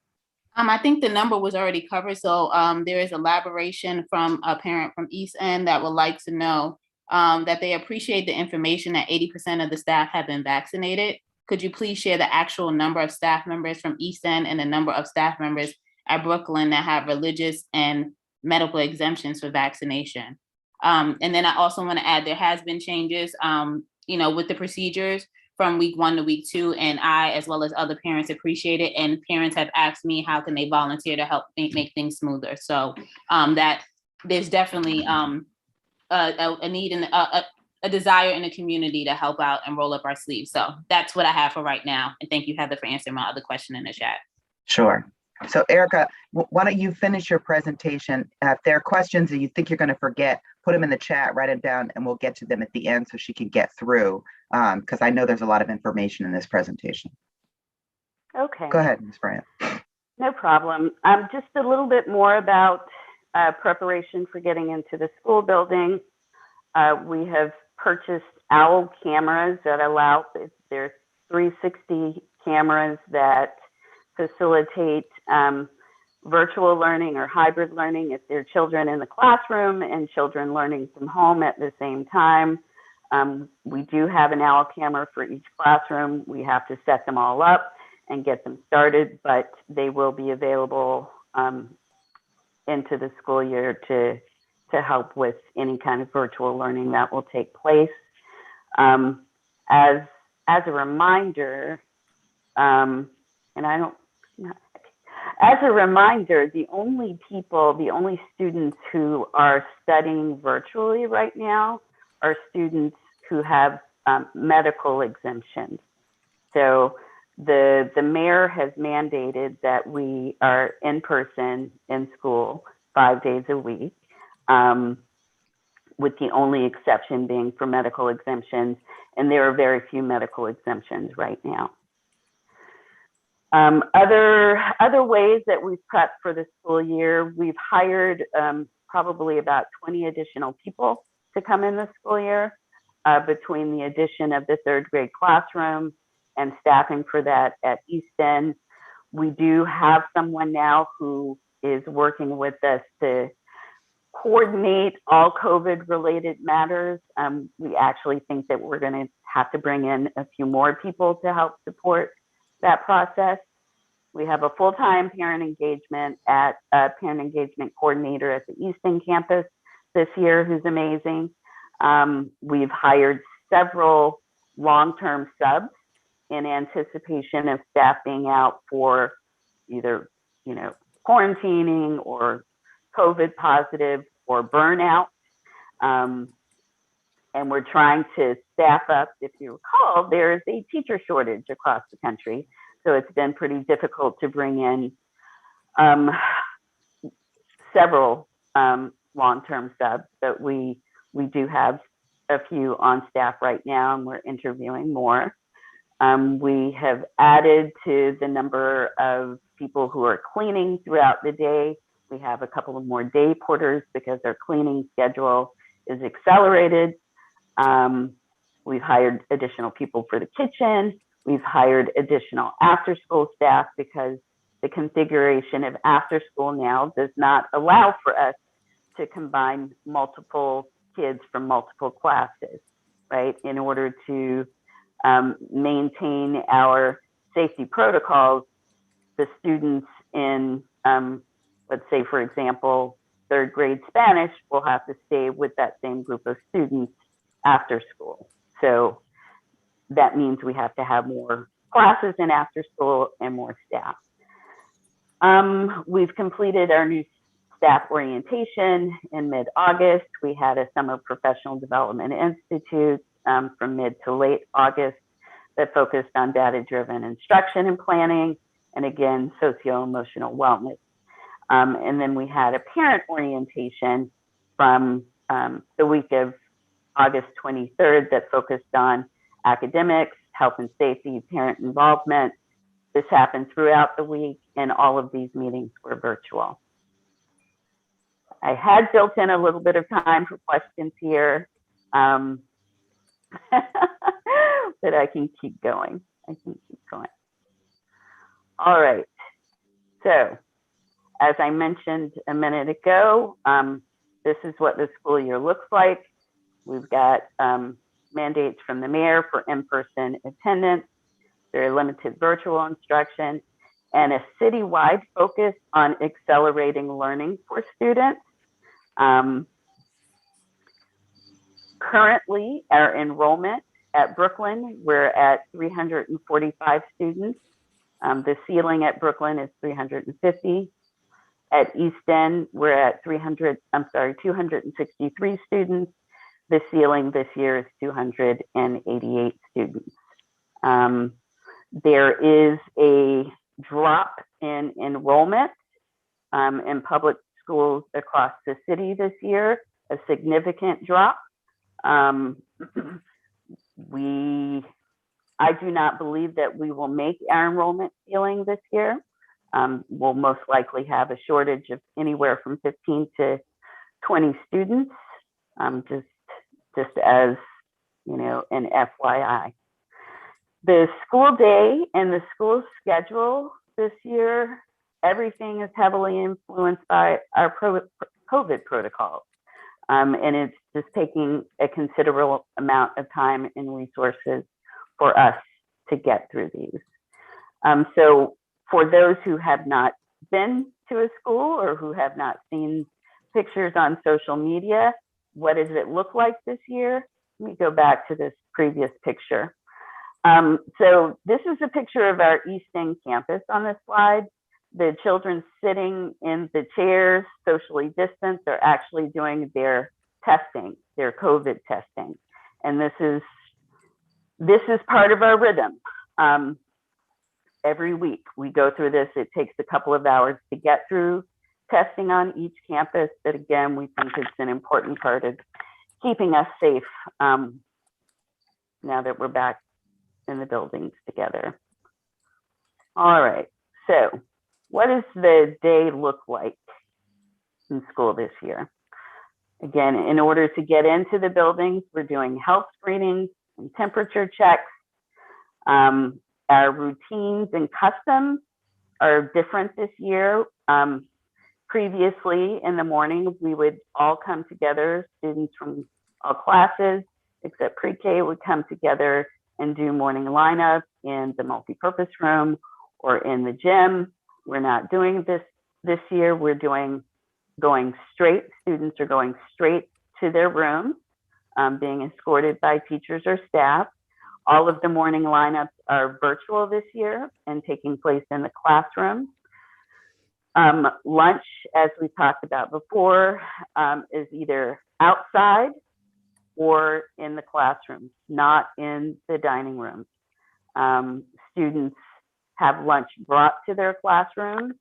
I think the number was already covered. So there is elaboration from a parent from East End that would like to know that they appreciate the information that 80% of the staff have been vaccinated. Could you please share the actual number of staff members from East End and the number of staff members at Brooklyn that have religious and medical exemptions for vaccination? And then I also want to add, there has been changes, with the procedures from week 1 to week 2, and I, as well as other parents, appreciate it. And parents have asked me how can they volunteer to help make things smoother. So that there's definitely a need and a desire in the community to help out and roll up our sleeves. So that's what I have for right now. And thank you, Heather, for answering my other question in the chat. Sure. So Erica, why don't you finish your presentation? If there are questions that you think you're going to forget, put them in the chat, write them down, and we'll get to them at the end so she can get through, because I know there's a lot of information in this presentation. Okay. Go ahead, Ms. Bryant. No problem. Just a little bit more about preparation for getting into the school building. We have purchased OWL cameras that allow, there's 360 cameras that facilitate virtual learning or hybrid learning if there are children in the classroom and children learning from home at the same time. We do have an OWL camera for each classroom. We have to set them all up and get them started, but they will be available into the school year to help with any kind of virtual learning that will take place. As a reminder, the only students who are studying virtually right now are students who have medical exemptions. So the mayor has mandated that we are in person in school 5 days a week, with the only exception being for medical exemptions. And there are very few medical exemptions right now. Other ways that we've prepped for the school year, we've hired probably about 20 additional people to come in the school year, between the addition of the 3rd grade classroom and staffing for that at Easton. We do have someone now who is working with us to coordinate all COVID related matters. We actually think that we're going to have to bring in a few more people to help support that process. We have a full-time parent engagement coordinator at the Easton campus this year, who's amazing. We've hired several long-term subs in anticipation of staff being out for either, quarantining or COVID positive or burnout. And we're trying to staff up. If you recall, there is a teacher shortage across the country. So it's been pretty difficult to bring in several long-term subs, but we do have a few on staff right now, and we're interviewing more. We have added to the number of people who are cleaning throughout the day. We have a couple of more day porters because our cleaning schedule is accelerated. We've hired additional people for the kitchen. We've hired additional after-school staff because the configuration of after-school now does not allow for us to combine multiple kids from multiple classes, right? In order to maintain our safety protocols, the students in, let's say, for example, 3rd grade Spanish will have to stay with that same group of students after school. So that means we have to have more classes in after school and more staff. We've completed our new staff orientation in mid-August. We had a summer professional development institute from mid to late August that focused on data-driven instruction and planning, and again, socio-emotional wellness. And then we had a parent orientation from the week of August 23rd that focused on academics, health and safety, parent involvement. This happened throughout the week, and all of these meetings were virtual. I had built in a little bit of time for questions here, but I can keep going. All right. So, as I mentioned a minute ago, this is what the school year looks like. We've got mandates from the mayor for in-person attendance, very limited virtual instruction, and a citywide focus on accelerating learning for students. Currently, our enrollment at Brooklyn, we're at 345 students. The ceiling at Brooklyn is 350. At East End, we're at 263 students. The ceiling this year is 288 students. There is a drop in enrollment in public schools across the city this year, a significant drop. I do not believe that we will make our enrollment ceiling this year. We'll most likely have a shortage of anywhere from 15 to 20 students, just as, you know, an FYI. The school day and the school schedule this year, everything is heavily influenced by our COVID protocols. And it's just taking a considerable amount of time and resources for us to get through these. So for those who have not been to a school or who have not seen pictures on social media, what does it look like this year? Let me go back to this previous picture. So this is a picture of our East End campus on this slide. The children sitting in the chairs, socially distanced, are actually doing their testing, their COVID testing. And this is part of our rhythm. Every week we go through this. It takes a couple of hours to get through testing on each campus, but again, we think it's an important part of keeping us safe now that we're back in the buildings together. All right, so what does the day look like in school this year? Again, in order to get into the buildings, we're doing health screenings and temperature checks. Our routines and customs are different this year. Previously in the morning, we would all come together, students from all classes, except pre-K would come together and do morning lineup in the multipurpose room or in the gym. We're not doing this year. We're going straight. Students are going straight to their rooms, being escorted by teachers or staff. All of the morning lineups are virtual this year and taking place in the classroom. Lunch, as we talked about before, is either outside or in the classroom, not in the dining room. Students have lunch brought to their classrooms.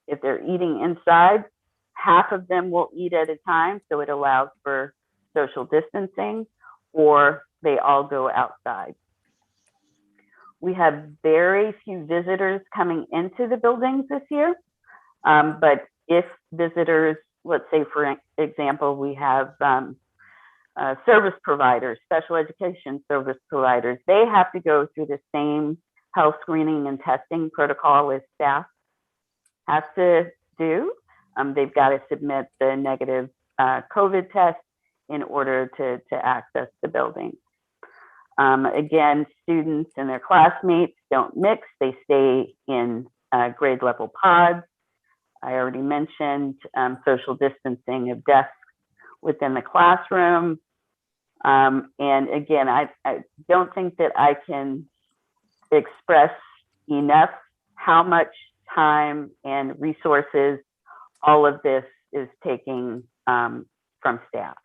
If they're eating inside, half of them will eat at a time, so it allows for social distancing, or they all go outside. We have very few visitors coming into the buildings this year, but if visitors, let's say for example, we have service providers, special education service providers, they have to go through the same health screening and testing protocol as staff has to do. They've got to submit the negative COVID test in order to access the building. Again, students and their classmates don't mix, they stay in grade level pods. I already mentioned social distancing of desks within the classroom. And again, I don't think that I can express enough how much time and resources all of this is taking from staff.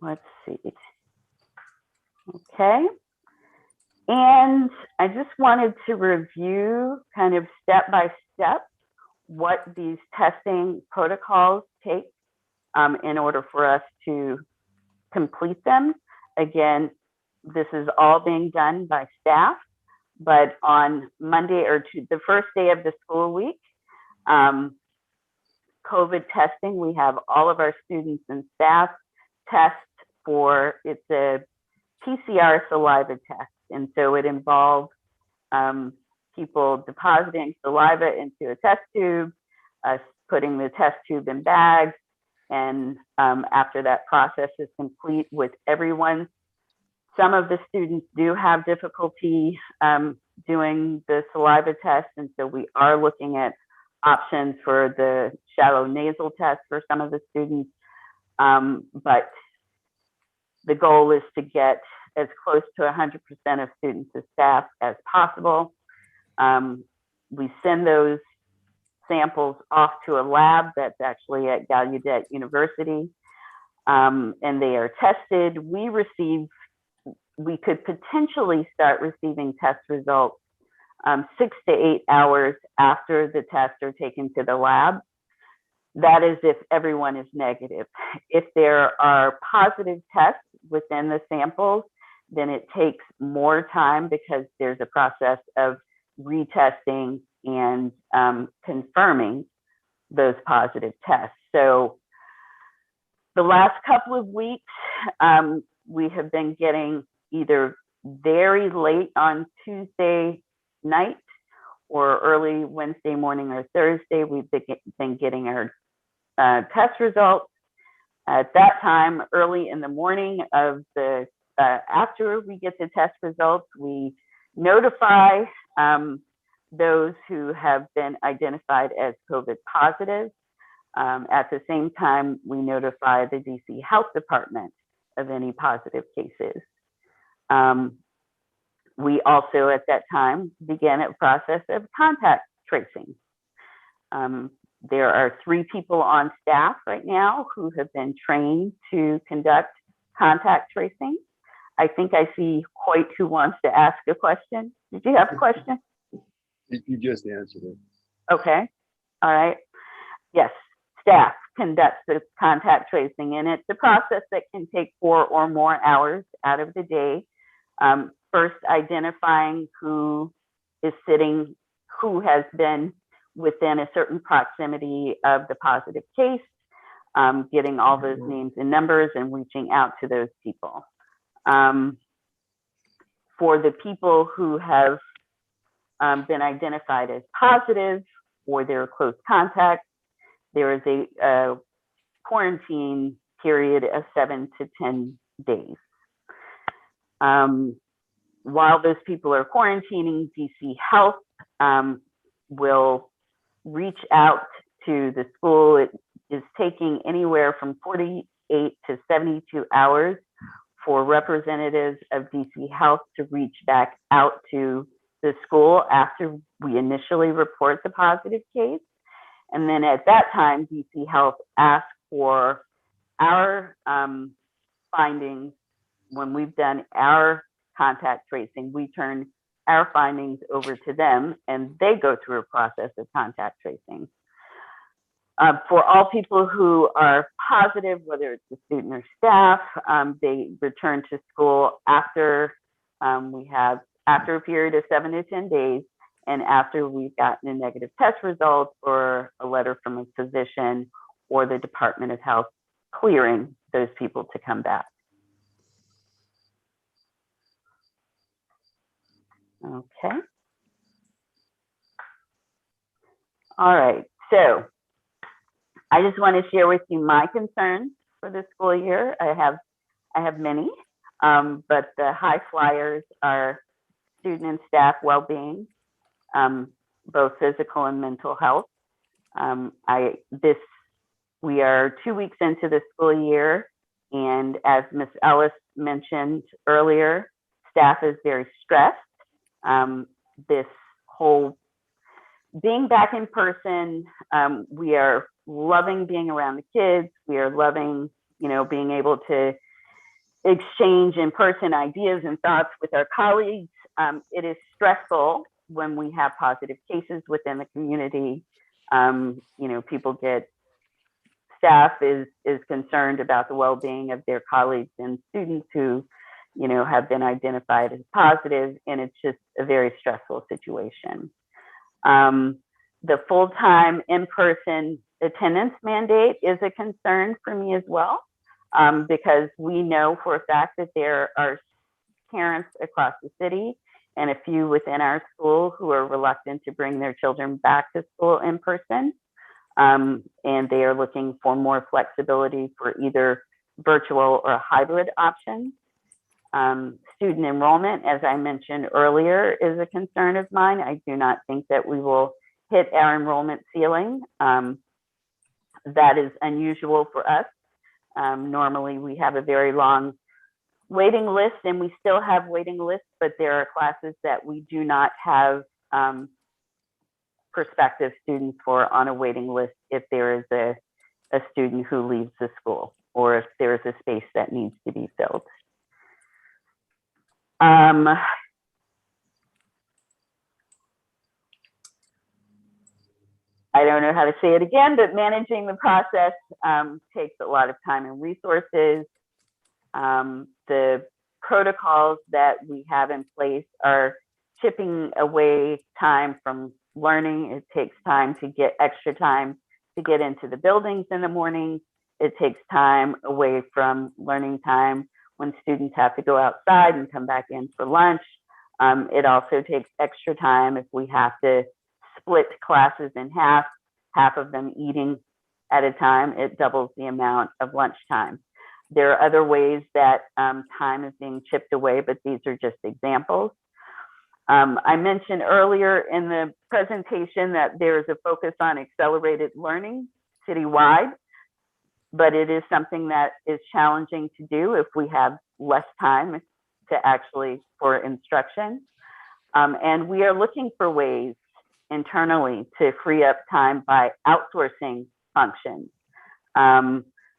Let's see. Okay. And I just wanted to review kind of step by step what these testing protocols take in order for us to complete them. Again, this is all being done by staff, but on Monday or the first day of the school week, COVID testing, we have all of our students and staff test for, it's a PCR saliva test. And so it involves people depositing saliva into a test tube, putting the test tube in bags. And after that process is complete with everyone, some of the students do have difficulty doing the saliva test. And so we are looking at options for the shallow nasal test for some of the students. But The goal is to get as close to 100% of students and staff as possible. We send those samples off to a lab that's actually at Gallaudet University, and they are tested. We could potentially start receiving test results 6 to 8 hours after the tests are taken to the lab. That is if everyone is negative. If there are positive tests within the samples, then it takes more time because there's a process of retesting and confirming those positive tests. So the last couple of weeks, we have been getting either very late on Tuesday night or early Wednesday morning or Thursday, we've been getting our test results. At that time, early in the morning of the, after we get the test results, we notify those who have been identified as COVID positive. At the same time, we notify the DC Health Department of any positive cases. We also, at that time, began a process of contact tracing. There are 3 people on staff right now who have been trained to conduct contact tracing. I think I see Hoyt who wants to ask a question. Did you have a question? You just answered it. Okay, all right. Yes, staff conducts the contact tracing, and it's a process that can take 4 or more hours out of the day. First, identifying who is sitting, who has been within a certain proximity of the positive case, getting all those names and numbers and reaching out to those people. For the people who have been identified as positive or their close contacts, there is a quarantine period of 7 to 10 days. While those people are quarantining, DC Health will reach out to the school. It is taking anywhere from 48 to 72 hours for representatives of DC Health to reach back out to the school after we initially report the positive case. And then at that time, DC Health asks for our findings. When we've done our contact tracing, we turn our findings over to them and they go through a process of contact tracing. For all people who are positive, whether it's a student or staff, they return to school after after a period of 7 to 10 days and after we've gotten a negative test result or a letter from a physician or the Department of Health clearing those people to come back. Okay. All right, so I just want to share with you my concerns for this school year. I have many, but the high flyers are student and staff well-being, both physical and mental health. We are 2 weeks into the school year, and as Ms. Ellis mentioned earlier, staff is very stressed. This whole being back in person, we are loving being around the kids. We are loving, being able to exchange in-person ideas and thoughts with our colleagues. It is stressful when we have positive cases within the community. Staff is concerned about the well-being of their colleagues and students who, have been identified as positive, and it's just a very stressful situation. The full-time in-person attendance mandate is a concern for me as well, because we know for a fact that there are parents across the city and a few within our school who are reluctant to bring their children back to school in person. And they are looking for more flexibility for either virtual or hybrid options. Student enrollment, as I mentioned earlier, is a concern of mine. I do not think that we will hit our enrollment ceiling. That is unusual for us. Normally we have a very long waiting list, and we still have waiting lists, but there are classes that we do not have prospective students for on a waiting list if there is a student who leaves the school or if there is a space that needs to be filled. I don't know how to say it again, but managing the process takes a lot of time and resources. The protocols that we have in place are chipping away time from learning. It takes time to get extra time to get into the buildings in the morning. It takes time away from learning time when students have to go outside and come back in for lunch. It also takes extra time if we have to split classes in half of them eating at a time. It doubles the amount of lunch time. There are other ways that time is being chipped away, but these are just examples. I mentioned earlier in the presentation that there is a focus on accelerated learning citywide, but it is something that is challenging to do if we have less time to actually for instruction. And we are looking for ways internally to free up time by outsourcing functions,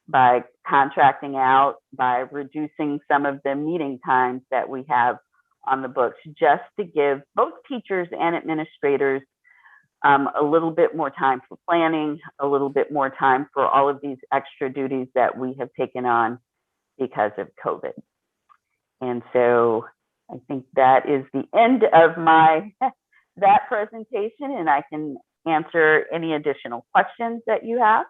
by contracting out, by reducing some of the meeting times that we have on the books, just to give both teachers and administrators a little bit more time for planning, a little bit more time for all of these extra duties that we have taken on because of COVID. And so I think that is the end of my that presentation, and I can answer any additional questions that you have.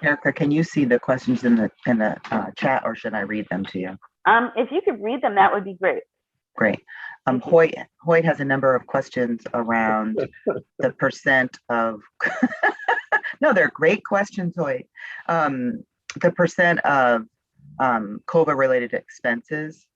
Erica, can you see the questions in the chat, or should I read them to you? If you could read them, that would be great. Great. Hoyt has a number of questions around the percent of, no, they're great questions, Hoyt. The percent of COVID related expenses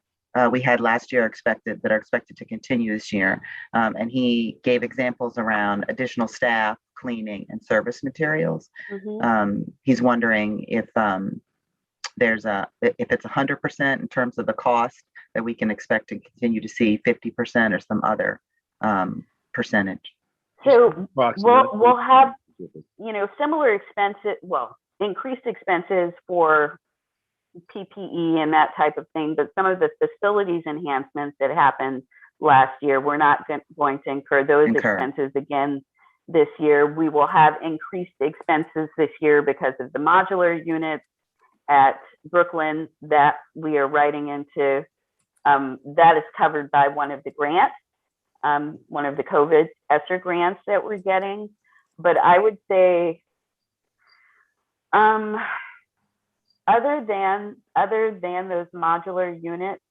we had last year that are expected to continue this year. And he gave examples around additional staff, cleaning, and service materials. Mm-hmm. He's wondering if if it's 100% in terms of the cost that we can expect to continue to see 50% or some other percentage. So we'll have, similar expenses, increased expenses for PPE and that type of thing, but some of the facilities enhancements that happened last year, we're not going to incur those expenses again this year. We will have increased expenses this year because of the modular units at Brooklyn that we are writing into. That is covered by one of the grants, one of the COVID ESSER grants that we're getting. But I would say, other than those modular units,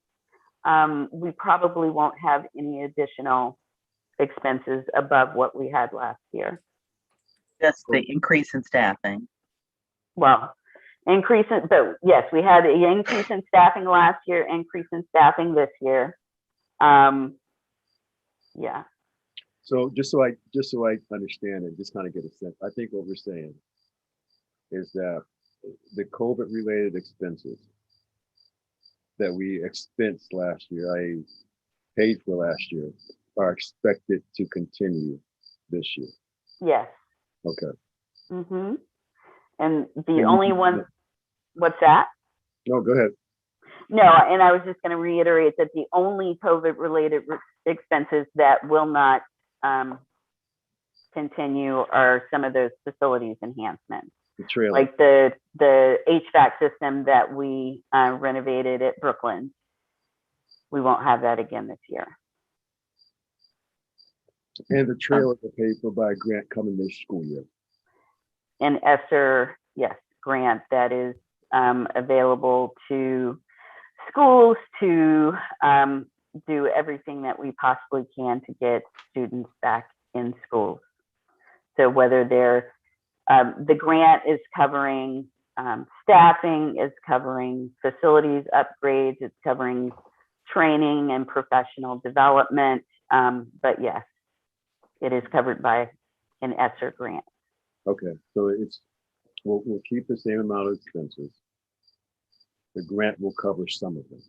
we probably won't have any additional expenses above what we had last year. Just the increase in staffing. Well, but yes, we had an increase in staffing last year, increase in staffing this year. Yeah. So just so I understand and just kind of get a sense, I think what we're saying is that the COVID related expenses that we expensed last year, I paid for last year, are expected to continue this year. Yes. Okay. Mm-hmm. And the only one, what's that? No, go ahead. No, and I was just going to reiterate that the only COVID related expenses that will not continue are some of those facilities enhancements. The trailer. Like the HVAC system that we renovated at Brooklyn. We won't have that again this year. And the trailer are paid for by a grant coming this school year. An ESSER, yes, grant that is available to schools to do everything that we possibly can to get students back in schools. So whether they're, the grant is covering staffing, is covering facilities upgrades, it's covering training and professional development. But yes, it is covered by an ESSER grant. Okay, so we'll keep the same amount of expenses. The grant will cover some of them.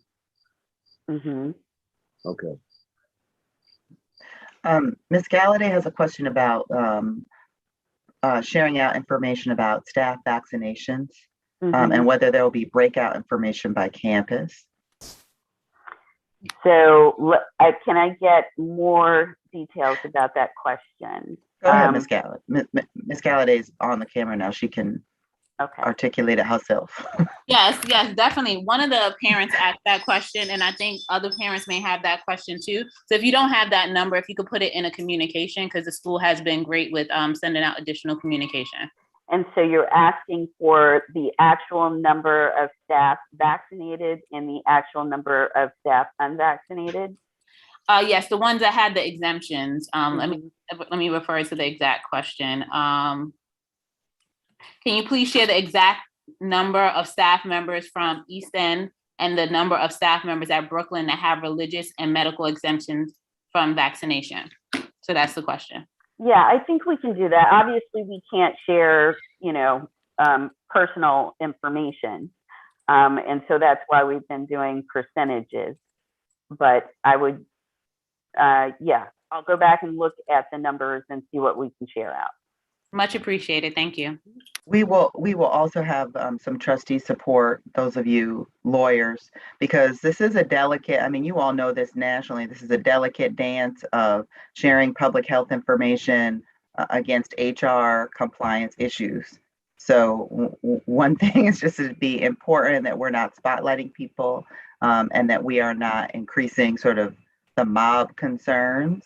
Mhm. Okay. Ms. Galladay has a question about sharing out information about staff vaccinations and whether there will be breakout information by campus. So can I get more details about that question? Go ahead, Ms. Galladay. Ms. Galladay is on the camera now. She can articulate it herself. Yes, definitely. One of the parents asked that question, and I think other parents may have that question too. So if you don't have that number, if you could put it in a communication, because the school has been great with sending out additional communication. And so you're asking for the actual number of staff vaccinated and the actual number of staff unvaccinated? Yes, the ones that had the exemptions. Let me refer to the exact question. Can you please share the exact number of staff members from East End and the number of staff members at Brooklyn that have religious and medical exemptions from vaccination? So that's the question. Yeah, I think we can do that. Obviously, we can't share, personal information. And so that's why we've been doing percentages. But I would, I'll go back and look at the numbers and see what we can share out. Much appreciated. Thank you. We will also have some trustee support, those of you lawyers, because this is a delicate, I mean, you all know this nationally, this is a delicate dance of sharing public health information against HR compliance issues. So one thing is just to be important that we're not spotlighting people and that we are not increasing sort of the mob concerns.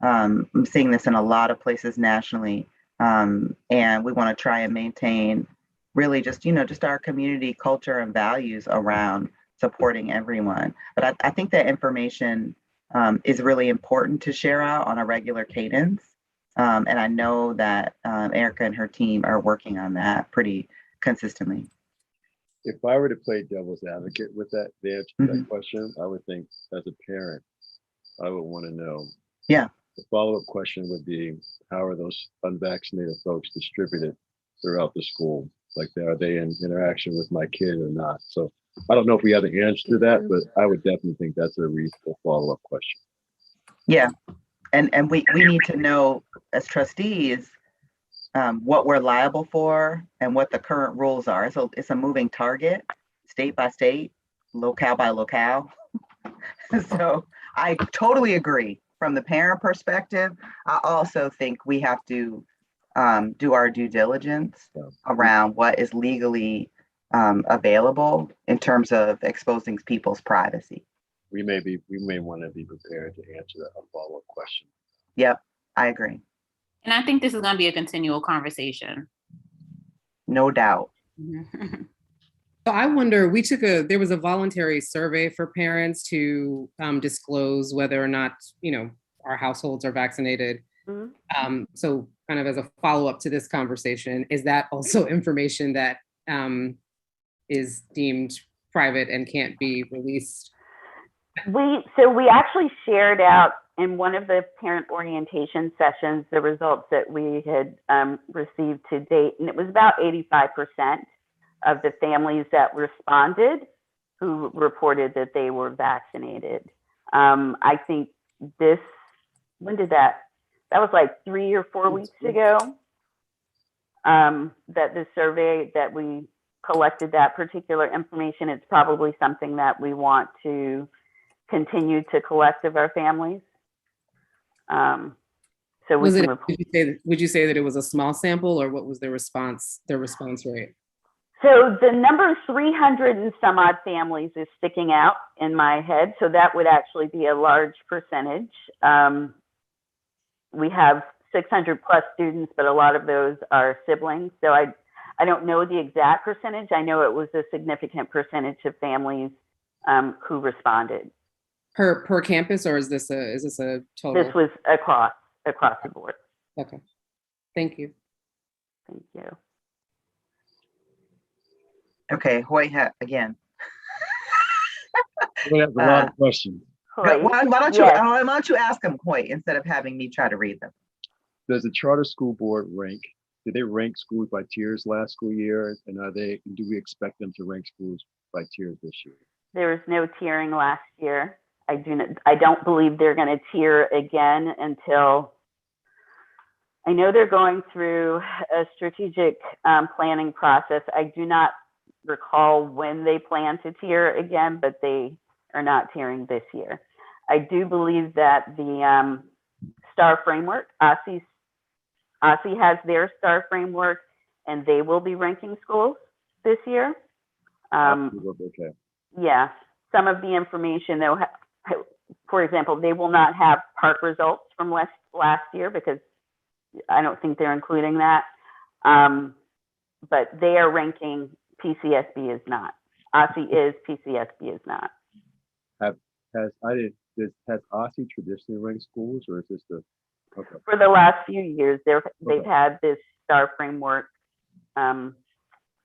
I'm seeing this in a lot of places nationally. And we want to try and maintain really just our community culture and values around supporting everyone. But I think that information is really important to share out on a regular cadence. And I know that Erica and her team are working on that pretty consistently. If I were to play devil's advocate with that, the answer to that question, I would think as a parent, I would want to know. Yeah. The follow-up question would be, how are those unvaccinated folks distributed throughout the school? Like, are they in interaction with my kid or not? So I don't know if we have the answer to that, but I would definitely think that's a reasonable follow-up question. Yeah, and we need to know as trustees what we're liable for and what the current rules are. So it's a moving target, state by state, locale by locale. So I totally agree. From the parent perspective, I also think we have to do our due diligence around what is legally available in terms of exposing people's privacy. We may want to be prepared to answer a follow-up question. Yep, I agree. And I think this is going to be a continual conversation. No doubt. So I wonder, there was a voluntary survey for parents to disclose whether or not, our households are vaccinated. So kind of as a follow-up to this conversation, is that also information that is deemed private and can't be released? We actually shared out in one of the parent orientation sessions the results that we had received to date, and it was about 85% of the families that responded who reported that they were vaccinated. I think when did that was like 3 or 4 weeks ago, that the survey that we collected that particular information. It's probably something that we want to continue to collect of our families. So would you say that it was a small sample, or what was their response rate? So the number 300 and some odd families is sticking out in my head. So that would actually be a large percentage. We have 600 plus students, but a lot of those are siblings. So I don't know the exact percentage. I know it was a significant percentage of families who responded. Per campus, or is this a total? This was across the board. Okay, thank you. Thank you. Okay, Hoy again. We have a lot of questions. Why don't you ask them, Hoy, instead of having me try to read them? Does the charter school board rank? Did they rank schools by tiers last school year? And do we expect them to rank schools by tiers this year? There was no tiering last year. I don't believe they're going to tier again until, I know they're going through a strategic planning process. I do not recall when they plan to tier again, but they are not tiering this year. I do believe that the STAR framework, OSSE has their STAR framework, and they will be ranking schools this year. Okay. Yeah, some of the information they'll have, for example, they will not have park results from last year because I don't think they're including that. But they are ranking, PCSB is not. OSSE is, PCSB is not. Has OSSE traditionally ranked schools, or is this the? Okay. For the last few years, they've had this STAR framework,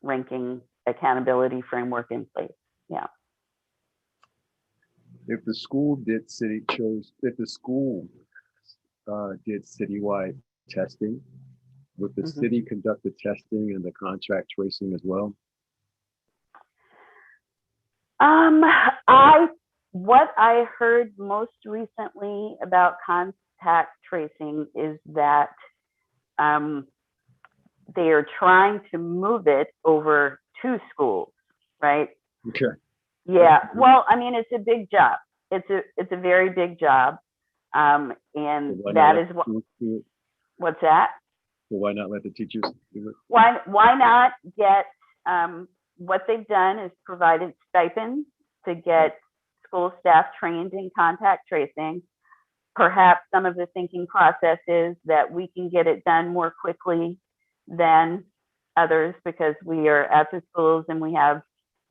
ranking accountability framework in place. Yeah. If the school did citywide testing, would the city conduct the testing and the contract tracing as well? What I heard most recently about contact tracing is that they are trying to move it over to schools, right? Okay. Yeah. Well, I mean, it's a big job. It's a very big job, and that is what. What's that? Well, why not let the teachers do it? Why not get, what they've done is provided stipends to get school staff trained in contact tracing. Perhaps some of the thinking process is that we can get it done more quickly than others because we are at the schools and we have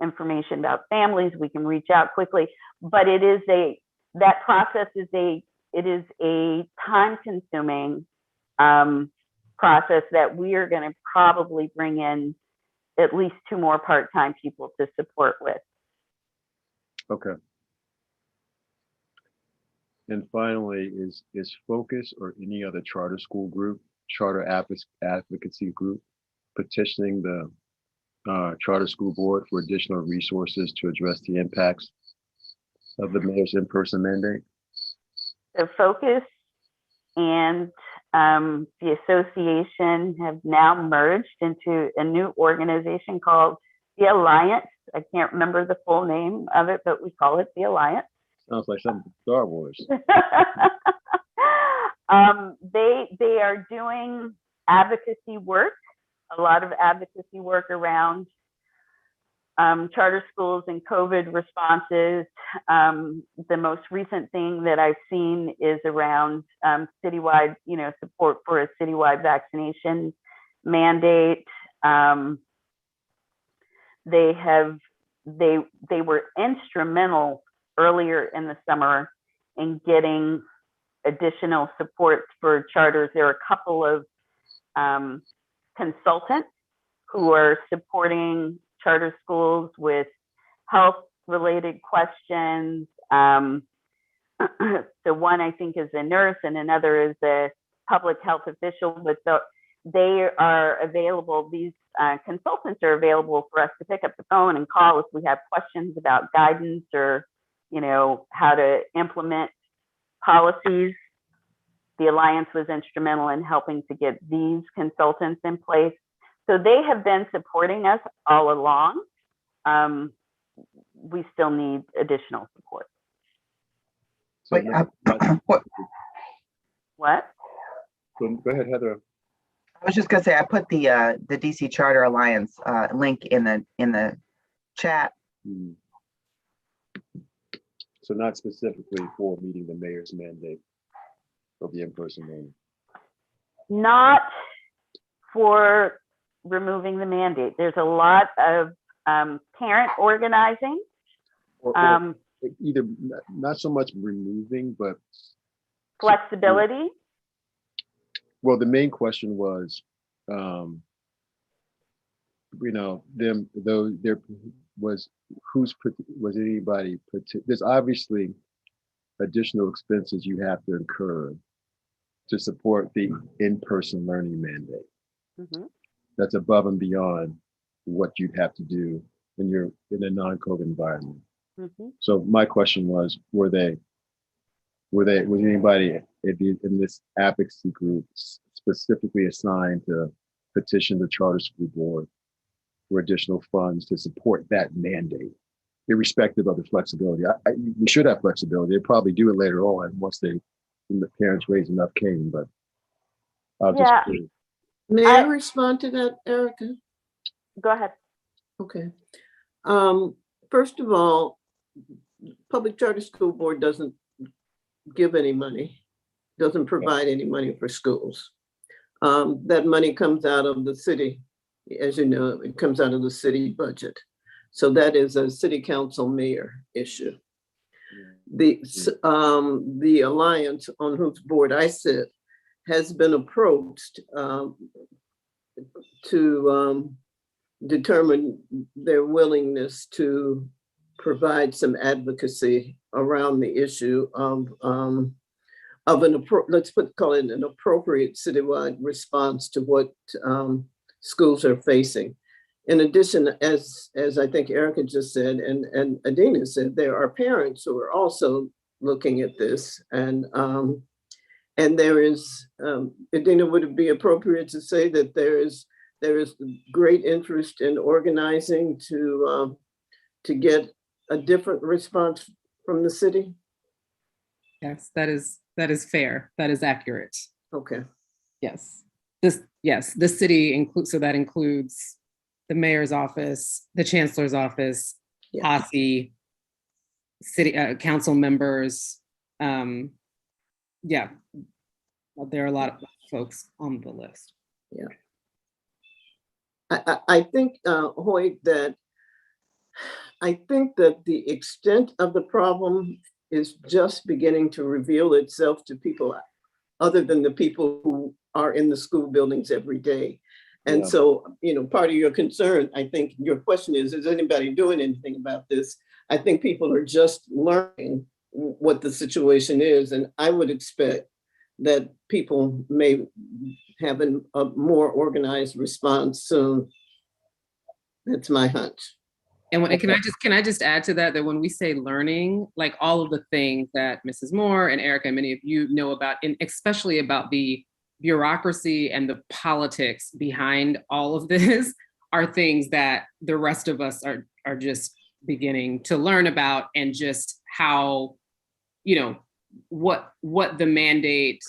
information about families, we can reach out quickly. But that process is a time-consuming process that we are going to probably bring in at least 2 more part-time people to support with. Okay. And finally, is Focus or any other charter school group, charter advocacy group, petitioning the charter school board for additional resources to address the impacts of the mayor's in-person mandate? The Focus and the association have now merged into a new organization called the Alliance. I can't remember the full name of it, but we call it the Alliance. Sounds like something from Star Wars. They are doing advocacy work, a lot of advocacy work around charter schools and COVID responses. The most recent thing that I've seen is around citywide, support for a citywide vaccination mandate. They were instrumental earlier in the summer in getting additional support for charters. There are a couple of consultants who are supporting charter schools with health related questions. So one I think is a nurse and another is a public health official, but they are available. These consultants are available for us to pick up the phone and call if we have questions about guidance or, how to implement policies. The Alliance was instrumental in helping to get these consultants in place. So they have been supporting us all along. We still need additional support. So what? Go ahead, Heather. I was just gonna say I put the DC Charter Alliance link in the chat. So not specifically for meeting the mayor's mandate of the in-person mandate. Not for removing the mandate. There's a lot of parent organizing. Or either not so much removing, but flexibility. Well, the main question was, was anybody, there's obviously additional expenses you have to incur to support the in-person learning mandate. That's above and beyond what you'd have to do when you're in a non-COVID environment. Mhm. So my question was, was anybody in this advocacy group specifically assigned to petition the charter school board for additional funds to support that mandate, irrespective of the flexibility? We should have flexibility. They probably do it later on once the parents raise enough cane, but I'll just Yeah. curious. May I respond to that, Erica? Go ahead. Okay. First of all, Public Charter School Board doesn't give any money, doesn't provide any money for schools. That money comes out of the city. As you know, it comes out of the city budget. So that is a city council mayor issue. The alliance on whose board I sit has been approached to determine their willingness to provide some advocacy around the issue of call it an appropriate citywide response to what schools are facing. In addition, as I think Erica just said, and Adina said, there are parents who are also looking at this, and there is, Adina, would it be appropriate to say that there is great interest in organizing to get a different response from the city? Yes, that is fair. That is accurate. Okay. Yes. The city includes, so that includes the mayor's office, the chancellor's office, Yeah. posse, city council members. Yeah, there are a lot of folks on the list. Yeah. I think, Hoyt, that the extent of the problem is just beginning to reveal itself to people other than the people who are in the school buildings every day. And so, part of your concern, I think your question is anybody doing anything about this? I think people are just learning what the situation is. And I would expect that people may have a more organized response soon. That's my hunch. And can I just add to that when we say learning, like all of the things that Mrs. Moore and Erica and many of you know about, and especially about the bureaucracy and the politics behind all of this, are things that the rest of us are just beginning to learn about, and just how, what the mandate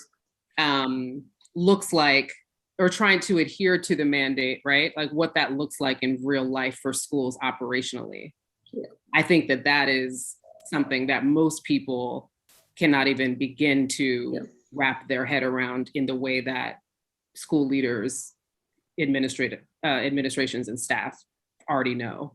looks like, or trying to adhere to the mandate, right? Like what that looks like in real life for schools operationally. Yeah. I think that is something that most people cannot even begin to wrap their head around in the way that school leaders, administrations and staff already know.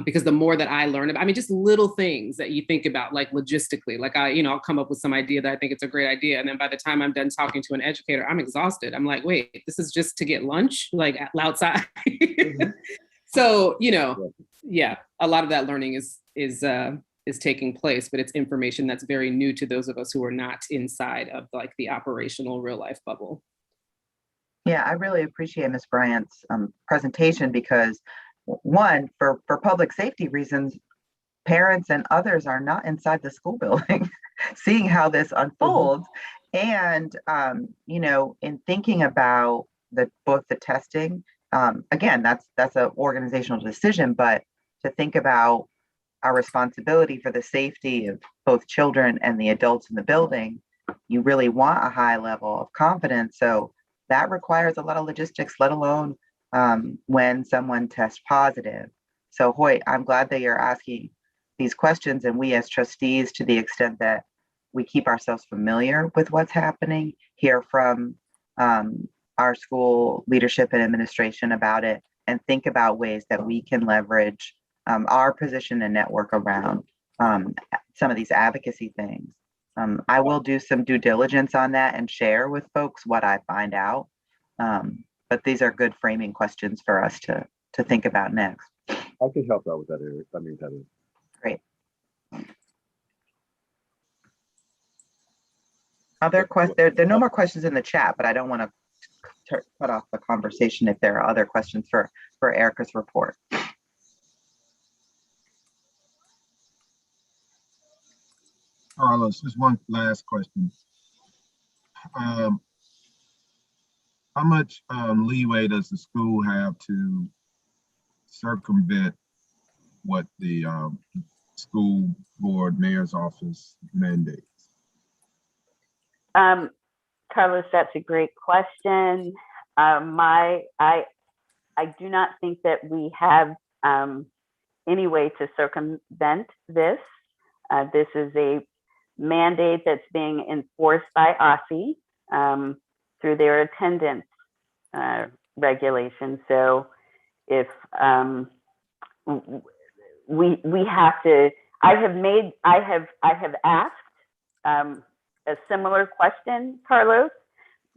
Because the more that I learn about, just little things that you think about, like logistically, like I'll come up with some idea that I think it's a great idea. And then by the time I'm done talking to an educator, I'm exhausted. I'm like, wait, this is just to get lunch, like outside. Mm-hmm. So, yeah, a lot of that learning is taking place, but it's information that's very new to those of us who are not inside of like the operational real life bubble. Yeah, I really appreciate Ms. Bryant's presentation, because one, for public safety reasons, parents and others are not inside the school building seeing how this unfolds. Mm-hmm. And, in thinking about both the testing, again, that's an organizational decision, but to think about our responsibility for the safety of both children and the adults in the building, you really want a high level of confidence. So that requires a lot of logistics, let alone when someone tests positive. So Hoyt, I'm glad that you're asking these questions, and we as trustees, to the extent that we keep ourselves familiar with what's happening, hear from our school leadership and administration about it, and think about ways that we can leverage our position and network around some of these advocacy things. I will do some due diligence on that and share with folks what I find out. But these are good framing questions for us to think about next. I can help out with that, Eric. Heather. Great. Other questions? There are no more questions in the chat, but I don't want to cut off the conversation if there are other questions for Erica's report. Carlos, just one last question. How much leeway does the school have to circumvent what the school board mayor's office mandates? Carlos, that's a great question. I do not think that we have any way to circumvent this. This is a mandate that's being enforced by OSSI through their attendance regulations. So if we have to, I have asked a similar question, Carlos,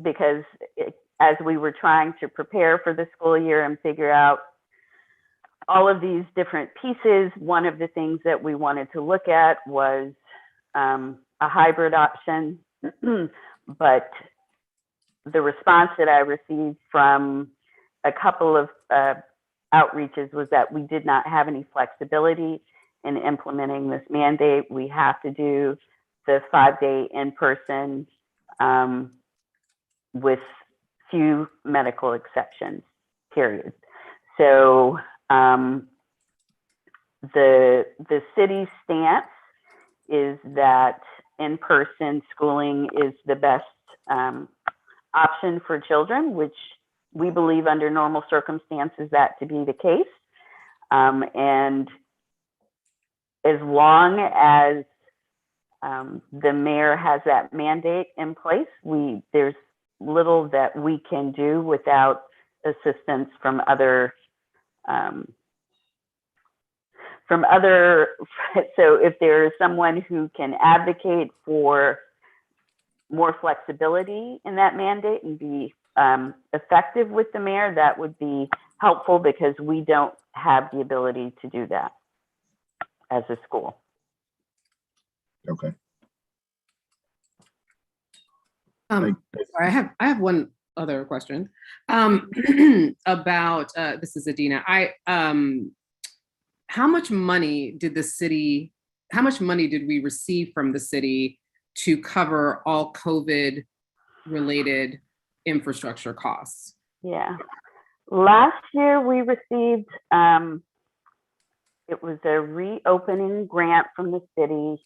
because as we were trying to prepare for the school year and figure out all of these different pieces, one of the things that we wanted to look at was a hybrid option. But the response that I received from a couple of outreaches was that we did not have any flexibility in implementing this mandate. We have to do the 5-day in-person with few medical exceptions, period. So the city's stance is that in-person schooling is the best option for children, which we believe under normal circumstances that to be the case. And as long as the mayor has that mandate in place, there's little that we can do without assistance from other so if there is someone who can advocate for more flexibility in that mandate and be effective with the mayor, that would be helpful, because we don't have the ability to do that as a school. Okay. Sorry, I have one other question about this is Adina. How much money did we receive from the city to cover all COVID related infrastructure costs? Yeah, last year we received it was a reopening grant from the city,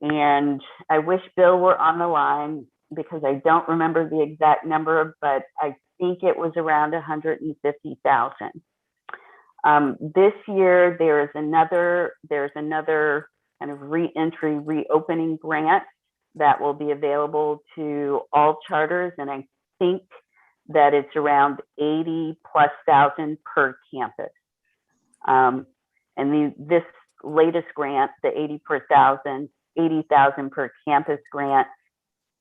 and I wish Bill were on the line because I don't remember the exact number, but I think it was around 150,000. This year there's another kind of re-entry reopening grant that will be available to all charters, and I think that it's around 80,000+ per campus. And this latest grant, the 80,000 per campus grant,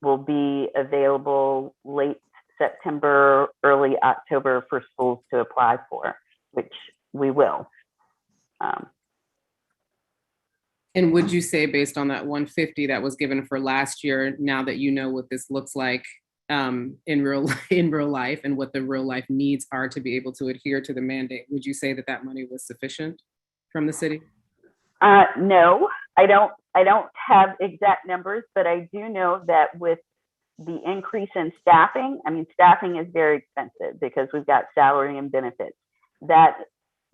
will be available late September, early October for schools to apply for, which we will. And would you say, based on that 150 that was given for last year, now that you know what this looks like in real life and what the real life needs are to be able to adhere to the mandate, would you say that that money was sufficient from the city? No, I don't have exact numbers, but I do know that with the increase in staffing, I mean, staffing is very expensive because we've got salary and benefits. That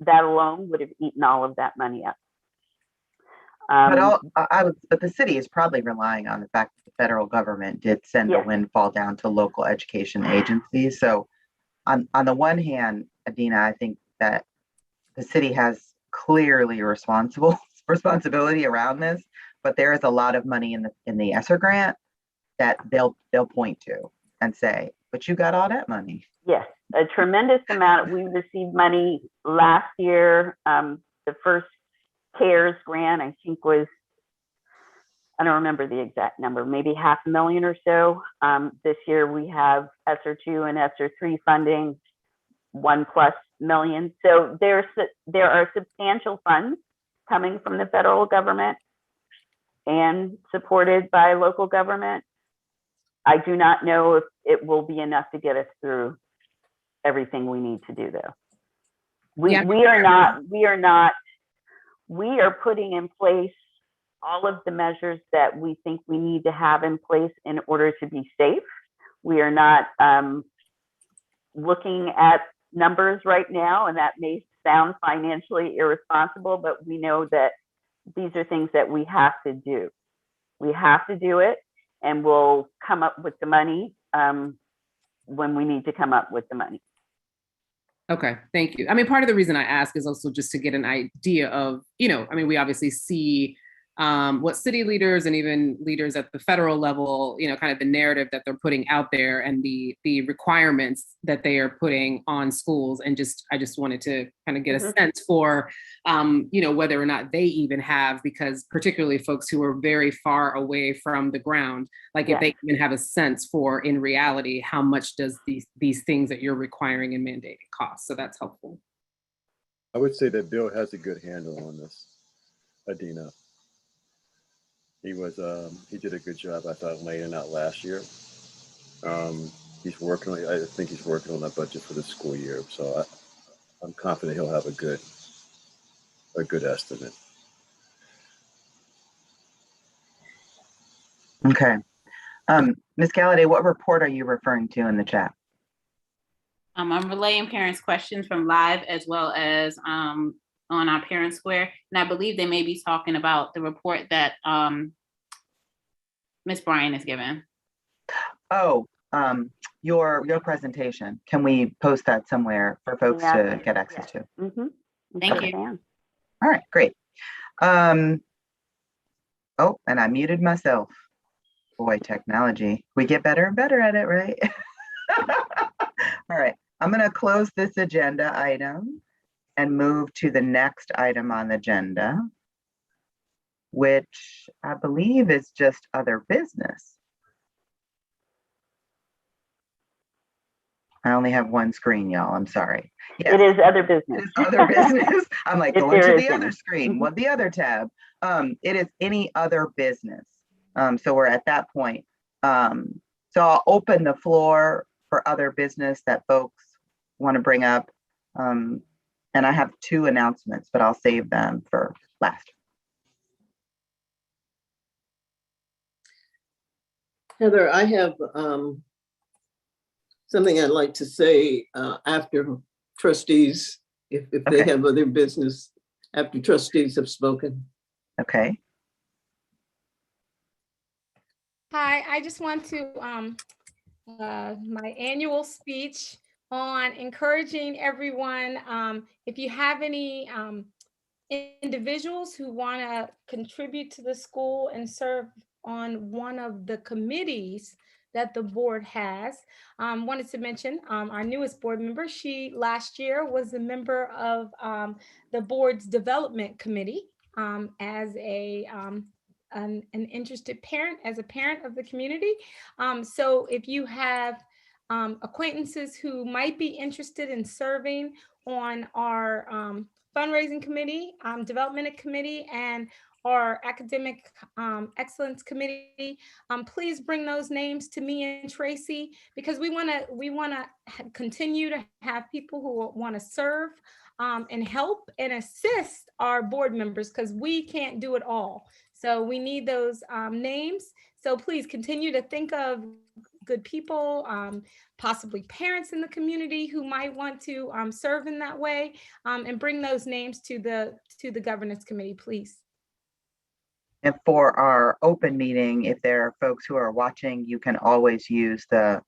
alone would have eaten all of that money up. But the city is probably relying on the fact that the federal government did send a windfall down to local education agencies. So on the one hand, Adina, I think that the city has clearly responsibility around this, but there is a lot of money in the ESSER grant that they'll point to and say, but you got all that money. Yes, a tremendous amount. We received money last year. The first CARES grant, I think, was, I don't remember the exact number, maybe $500,000 or so. This year we have ESSER 2 and ESSER 3 funding, $1+ million. So there are substantial funds coming from the federal government and supported by local government. I do not know if it will be enough to get us through everything we need to do, though. We are putting in place all of the measures that we think we need to have in place in order to be safe. We are not looking at numbers right now, and that may sound financially irresponsible, but we know that these are things that we have to do. We have to do it, and we'll come up with the money when we need to come up with the money. Okay, thank you. I mean, part of the reason I ask is also just to get an idea of, I mean, we obviously see what city leaders and even leaders at the federal level, kind of the narrative that they're putting out there and the requirements that they are putting on schools. And I just wanted to kind of get a sense for, whether or not they even have, because particularly folks who are very far away from the ground, like if they even have a sense for, in reality, how much does these things that you're requiring and mandating cost? So that's helpful. I would say that Bill has a good handle on this, Adina. He did a good job, I thought, laying out last year. He's working on, I think he's working on that budget for the school year. So I'm confident he'll have a good estimate. Okay. Ms. Galladay, what report are you referring to in the chat? I'm relaying parents' questions from live as well as on our Parent Square. And I believe they may be talking about the report that Ms. Bryan is given. Oh, your presentation. Can we post that somewhere for folks to get access to? Thank you. All right, great. Oh, and I muted myself. Boy, technology. We get better and better at it, right? All right, I'm gonna close this agenda item and move to the next item on the agenda, which I believe is just other business. I only have one screen, y'all. I'm sorry. Yes. It is other business. It's other business. I'm like, going to the other screen. What the other tab? It is any other business. So we're at that point. So I'll open the floor for other business that folks want to bring up. And I have 2 announcements, but I'll save them for last. Heather, I have something I'd like to say after trustees, if they have other business, after trustees have spoken. Okay. Hi, I just want to, my annual speech on encouraging everyone, if you have any individuals who want to contribute to the school and serve on one of the committees that the board has. Wanted to mention our newest board member. She last year was a member of the board's development committee as an interested parent, as a parent of the community. So if you have acquaintances who might be interested in serving on our fundraising committee, development committee, and our academic excellence committee, please bring those names to me and Tracy, because we want to continue to have people who want to serve and help and assist our board members, because we can't do it all. So we need those names. So please continue to think of good people, possibly parents in the community who might want to serve in that way, and bring those names to the governance committee, please. And for our open meeting, if there are folks who are watching, you can always use the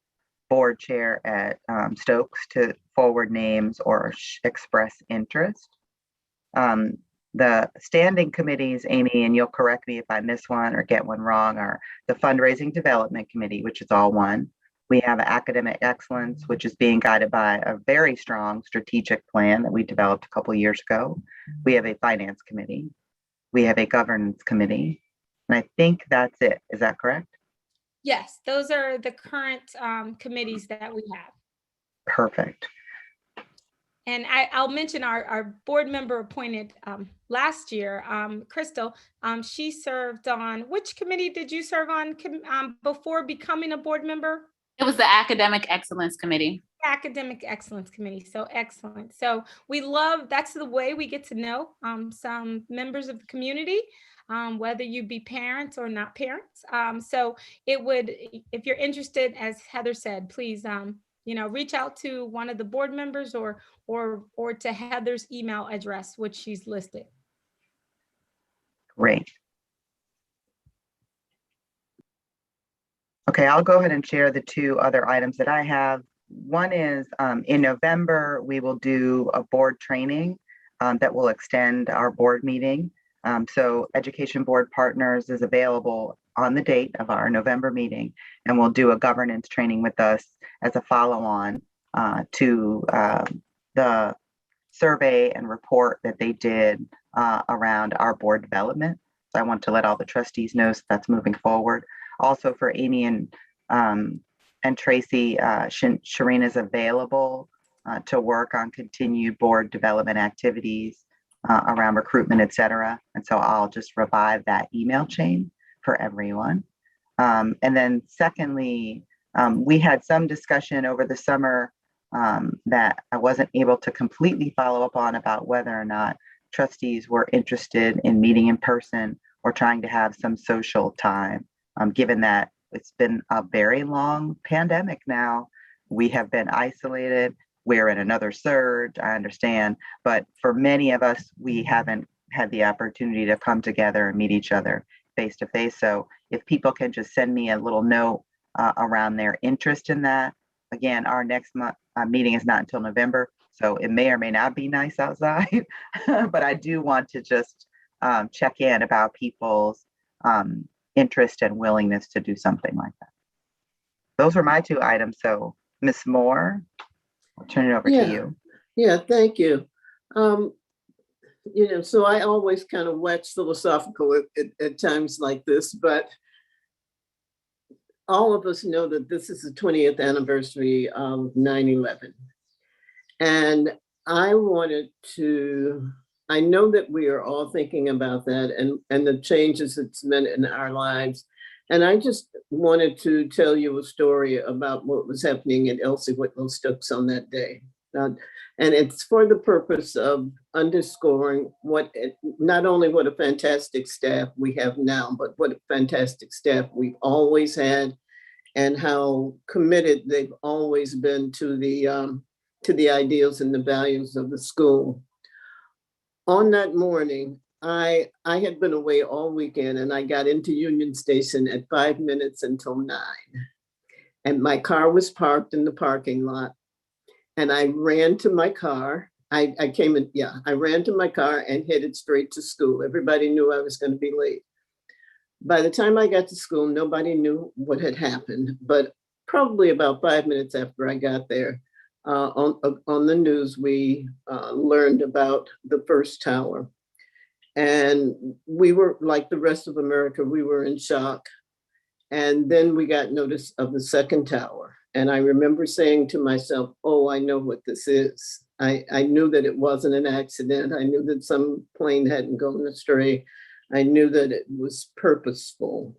board chair at Stokes to forward names or express interest. The standing committees, Amy, and you'll correct me if I miss one or get one wrong, are the Fundraising Development Committee, which is all one. We have Academic Excellence, which is being guided by a very strong strategic plan that we developed a couple of years ago. We have a Finance Committee. We have a Governance Committee. And I think that's it. Is that correct? Yes, those are the current committees that we have. Perfect. And I'll mention our board member appointed last year, Crystal. She served on, which committee did you serve on before becoming a board member? It was the Academic Excellence Committee. Academic Excellence Committee. So excellent. So we love, that's the way we get to know some members of the community. whether you be parents or not parents. So it would, if you're interested, as Heather said, please, reach out to one of the board members or to Heather's email address, which she's listed. Great. Okay, I'll go ahead and share the two other items that I have. One is in November, we will do a board training that will extend our board meeting. So Education Board Partners is available on the date of our November meeting, and we'll do a governance training with us as a follow-on to the survey and report that they did around our board development. So I want to let all the trustees know so that's moving forward. Also for Amy and Tracy, Shireen is available to work on continued board development activities around recruitment, et cetera. And so I'll just revive that email chain for everyone. And then secondly, we had some discussion over the summer that I wasn't able to completely follow up on about whether or not trustees were interested in meeting in person or trying to have some social time. Given that it's been a very long pandemic now, we have been isolated. We're in another surge, I understand, but for many of us, we haven't had the opportunity to come together and meet each other face to face. So if people can just send me a little note around their interest in that. Again, our next meeting is not until November, so it may or may not be nice outside, but I do want to just check in about people's interest and willingness to do something like that. Those are my two items. So Ms. Moore, I'll turn it over to you. Yeah, thank you. So I always kind of wax philosophical at times like this, but all of us know that this is the 20th anniversary of 9/11. And I know that we are all thinking about that and the changes it's meant in our lives. And I just wanted to tell you a story about what was happening at Elsie Whitlow Stokes on that day. And it's for the purpose of underscoring not only what a fantastic staff we have now, but what a fantastic staff we've always had and how committed they've always been to the ideals and the values of the school. On that morning, I had been away all weekend and I got into Union Station at 5 minutes until 9. And my car was parked in the parking lot. And I ran to my car. I ran to my car and headed straight to school. Everybody knew I was going to be late. By the time I got to school, nobody knew what had happened. But probably about 5 minutes after I got there, on the news, we learned about the first tower. And we were, like the rest of America, we were in shock. And then we got notice of the second tower. And I remember saying to myself, oh, I know what this is. I knew that it wasn't an accident. I knew that some plane hadn't gone astray. I knew that it was purposeful.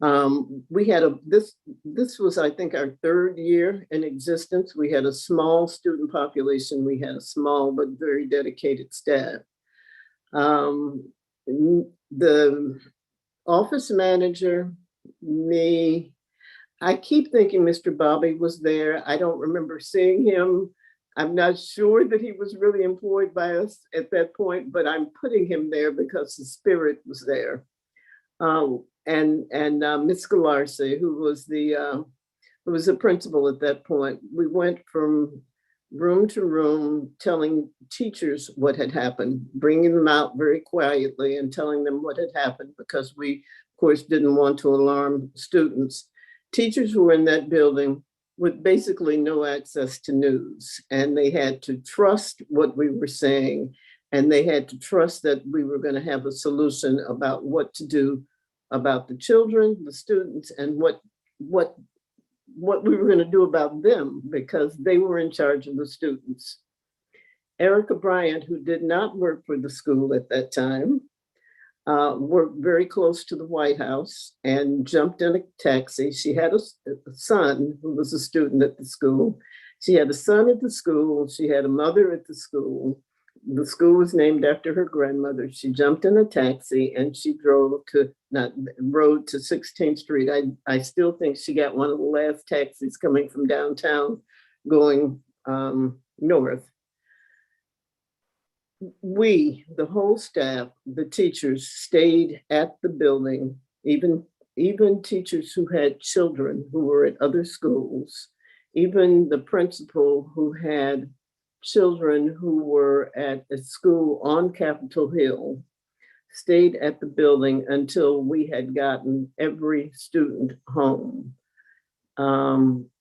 We had this was, I think, our 3rd year in existence. We had a small student population. We had a small but very dedicated staff. The office manager, me, I keep thinking Mr. Bobby was there. I don't remember seeing him. I'm not sure that he was really employed by us at that point, but I'm putting him there because the spirit was there. And Ms. Galarse, who was the principal at that point, we went from room to room telling teachers what had happened, bringing them out very quietly and telling them what had happened because we, of course, didn't want to alarm students. Teachers who were in that building with basically no access to news, and they had to trust what we were saying, and they had to trust that we were going to have a solution about what to do about the children, the students, and what we were going to do about them because they were in charge of the students. Erica Bryant, who did not work for the school at that time, worked very close to the White House and jumped in a taxi. She had a son who was a student at the school. She had a son at the school. She had a mother at the school. The school was named after her grandmother. She jumped in a taxi and she rode to 16th Street. I still think she got one of the last taxis coming from downtown going north. We, the whole staff, the teachers stayed at the building, even teachers who had children who were at other schools, even the principal who had children who were at a school on Capitol Hill, stayed at the building until we had gotten every student home.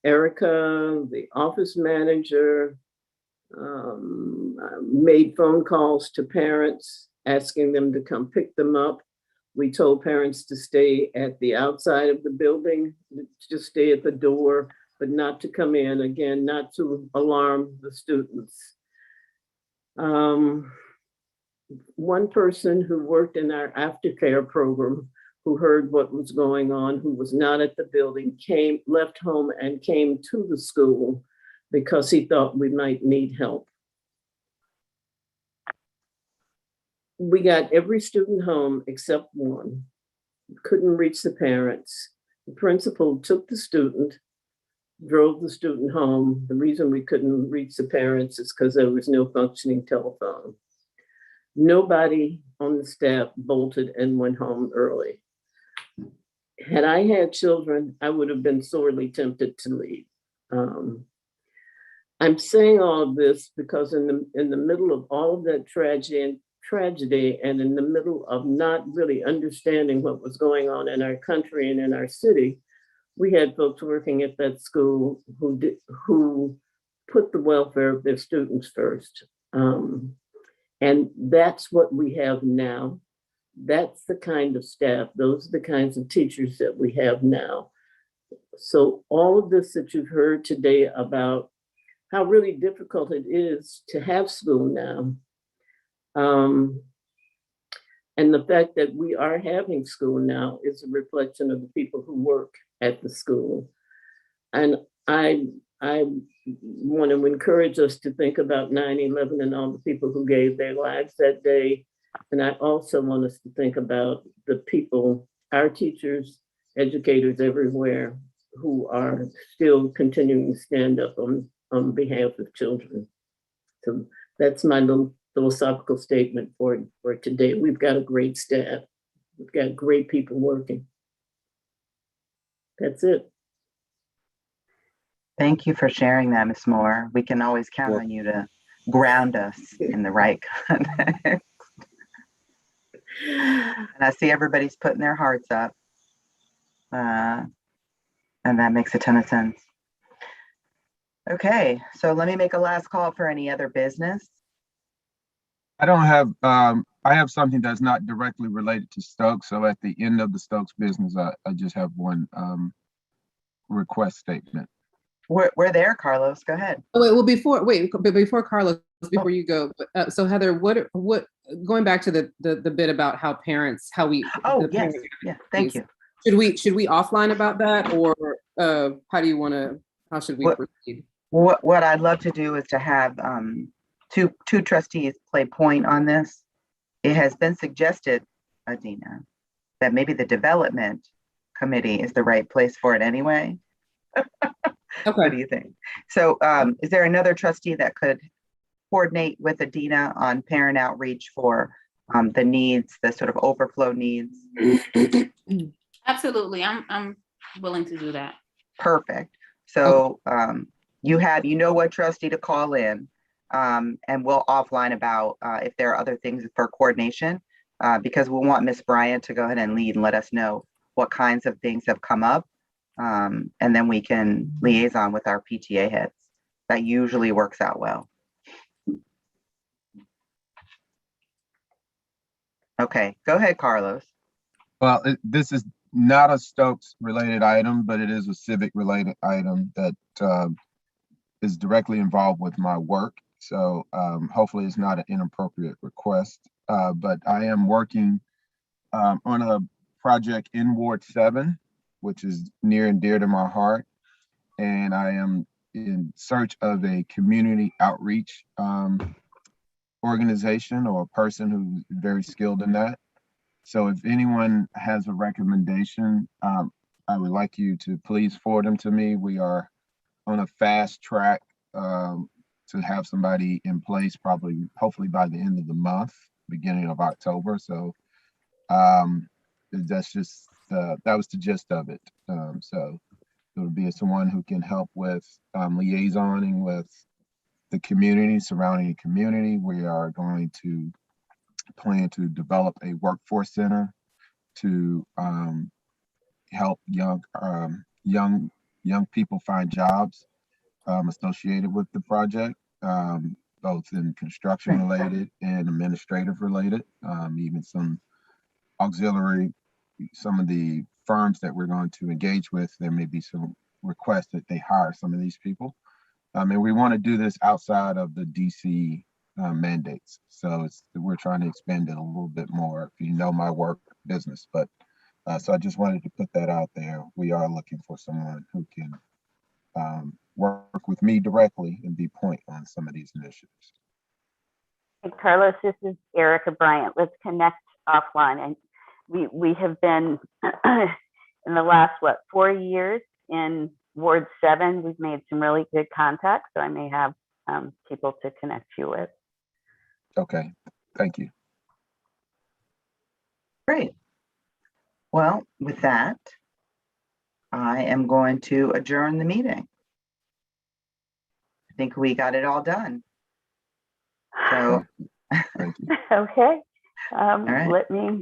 Erica, the office manager, made phone calls to parents, asking them to come pick them up. We told parents to stay at the outside of the building, just stay at the door, but not to come in, again, not to alarm the students. One person who worked in our aftercare program, who heard what was going on, who was not at the building, left home and came to the school because he thought we might need help. We got every student home except one. Couldn't reach the parents. The principal took the student, drove the student home. The reason we couldn't reach the parents is because there was no functioning telephone. Nobody on the staff bolted and went home early. Had I had children, I would have been sorely tempted to leave. I'm saying all of this because in the middle of all of that tragedy and in the middle of not really understanding what was going on in our country and in our city, we had folks working at that school who put the welfare of their students first. And that's what we have now. That's the kind of staff, those are the kinds of teachers that we have now. So all of this that you've heard today about how really difficult it is to have school now, and the fact that we are having school now is a reflection of the people who work at the school. And I want to encourage us to think about 9/11 and all the people who gave their lives that day. And I also want us to think about the people, our teachers, educators everywhere, who are still continuing to stand up on behalf of children. So that's my little philosophical statement for today. We've got a great staff. We've got great people working. That's it. Thank you for sharing that, Ms. Moore. We can always count on you to ground us in the right context. And I see everybody's putting their hearts up. And that makes a ton of sense. Okay, so let me make a last call for any other business. I don't have, I have something that's not directly related to Stokes. So at the end of the Stokes business, I just have one request statement. We're there, Carlos. Go ahead. Oh, before Carlos, before you go. So Heather, what going back to the bit about how parents, how we. Oh yes, yeah. Thank you. Should we offline about that, or how do you want to? How should we proceed? What I'd love to do is to have two trustees play point on this. It has been suggested, Adina, that maybe the development committee is the right place for it anyway. Okay. What do you think? So is there another trustee that could coordinate with Adina on parent outreach for the needs, the sort of overflow needs? Absolutely. I'm willing to do that. Perfect. So you know what trustee to call in, and we'll offline about if there are other things for coordination, because we'll want Ms. Bryant to go ahead and lead and let us know what kinds of things have come up. And then we can liaison with our PTA heads. That usually works out well. Okay, go ahead, Carlos. Well, this is not a Stokes related item, but it is a civic related item that is directly involved with my work. So hopefully it's not an inappropriate request, but I am working on a project in Ward 7, which is near and dear to my heart. And I am in search of a community outreach organization or a person who's very skilled in that. So if anyone has a recommendation, I would like you to please forward them to me. We are on a fast track to have somebody in place probably, hopefully by the end of the month, beginning of October. So that's just, that was the gist of it. So it would be someone who can help with liaisoning with the community, surrounding community. We are going to plan to develop a workforce center to help young people find jobs associated with the project, both in construction related and administrative related, even some auxiliary, some of the firms that we're going to engage with, there may be some requests that they hire some of these people. And we want to do this outside of the DC mandates. So we're trying to expand it a little bit more, if you know my work business. But so I just wanted to put that out there. We are looking for someone who can work with me directly and be point on some of these initiatives. Hey, Carlos, this is Erica Bryant. Let's connect offline. And we have been in the last, 4 years in Ward 7, we've made some really good contacts, so I may have people to connect you with. Okay, thank you. Great. Well, with that, I am going to adjourn the meeting. I think we got it all done. So, Thank you. Okay. right. Let me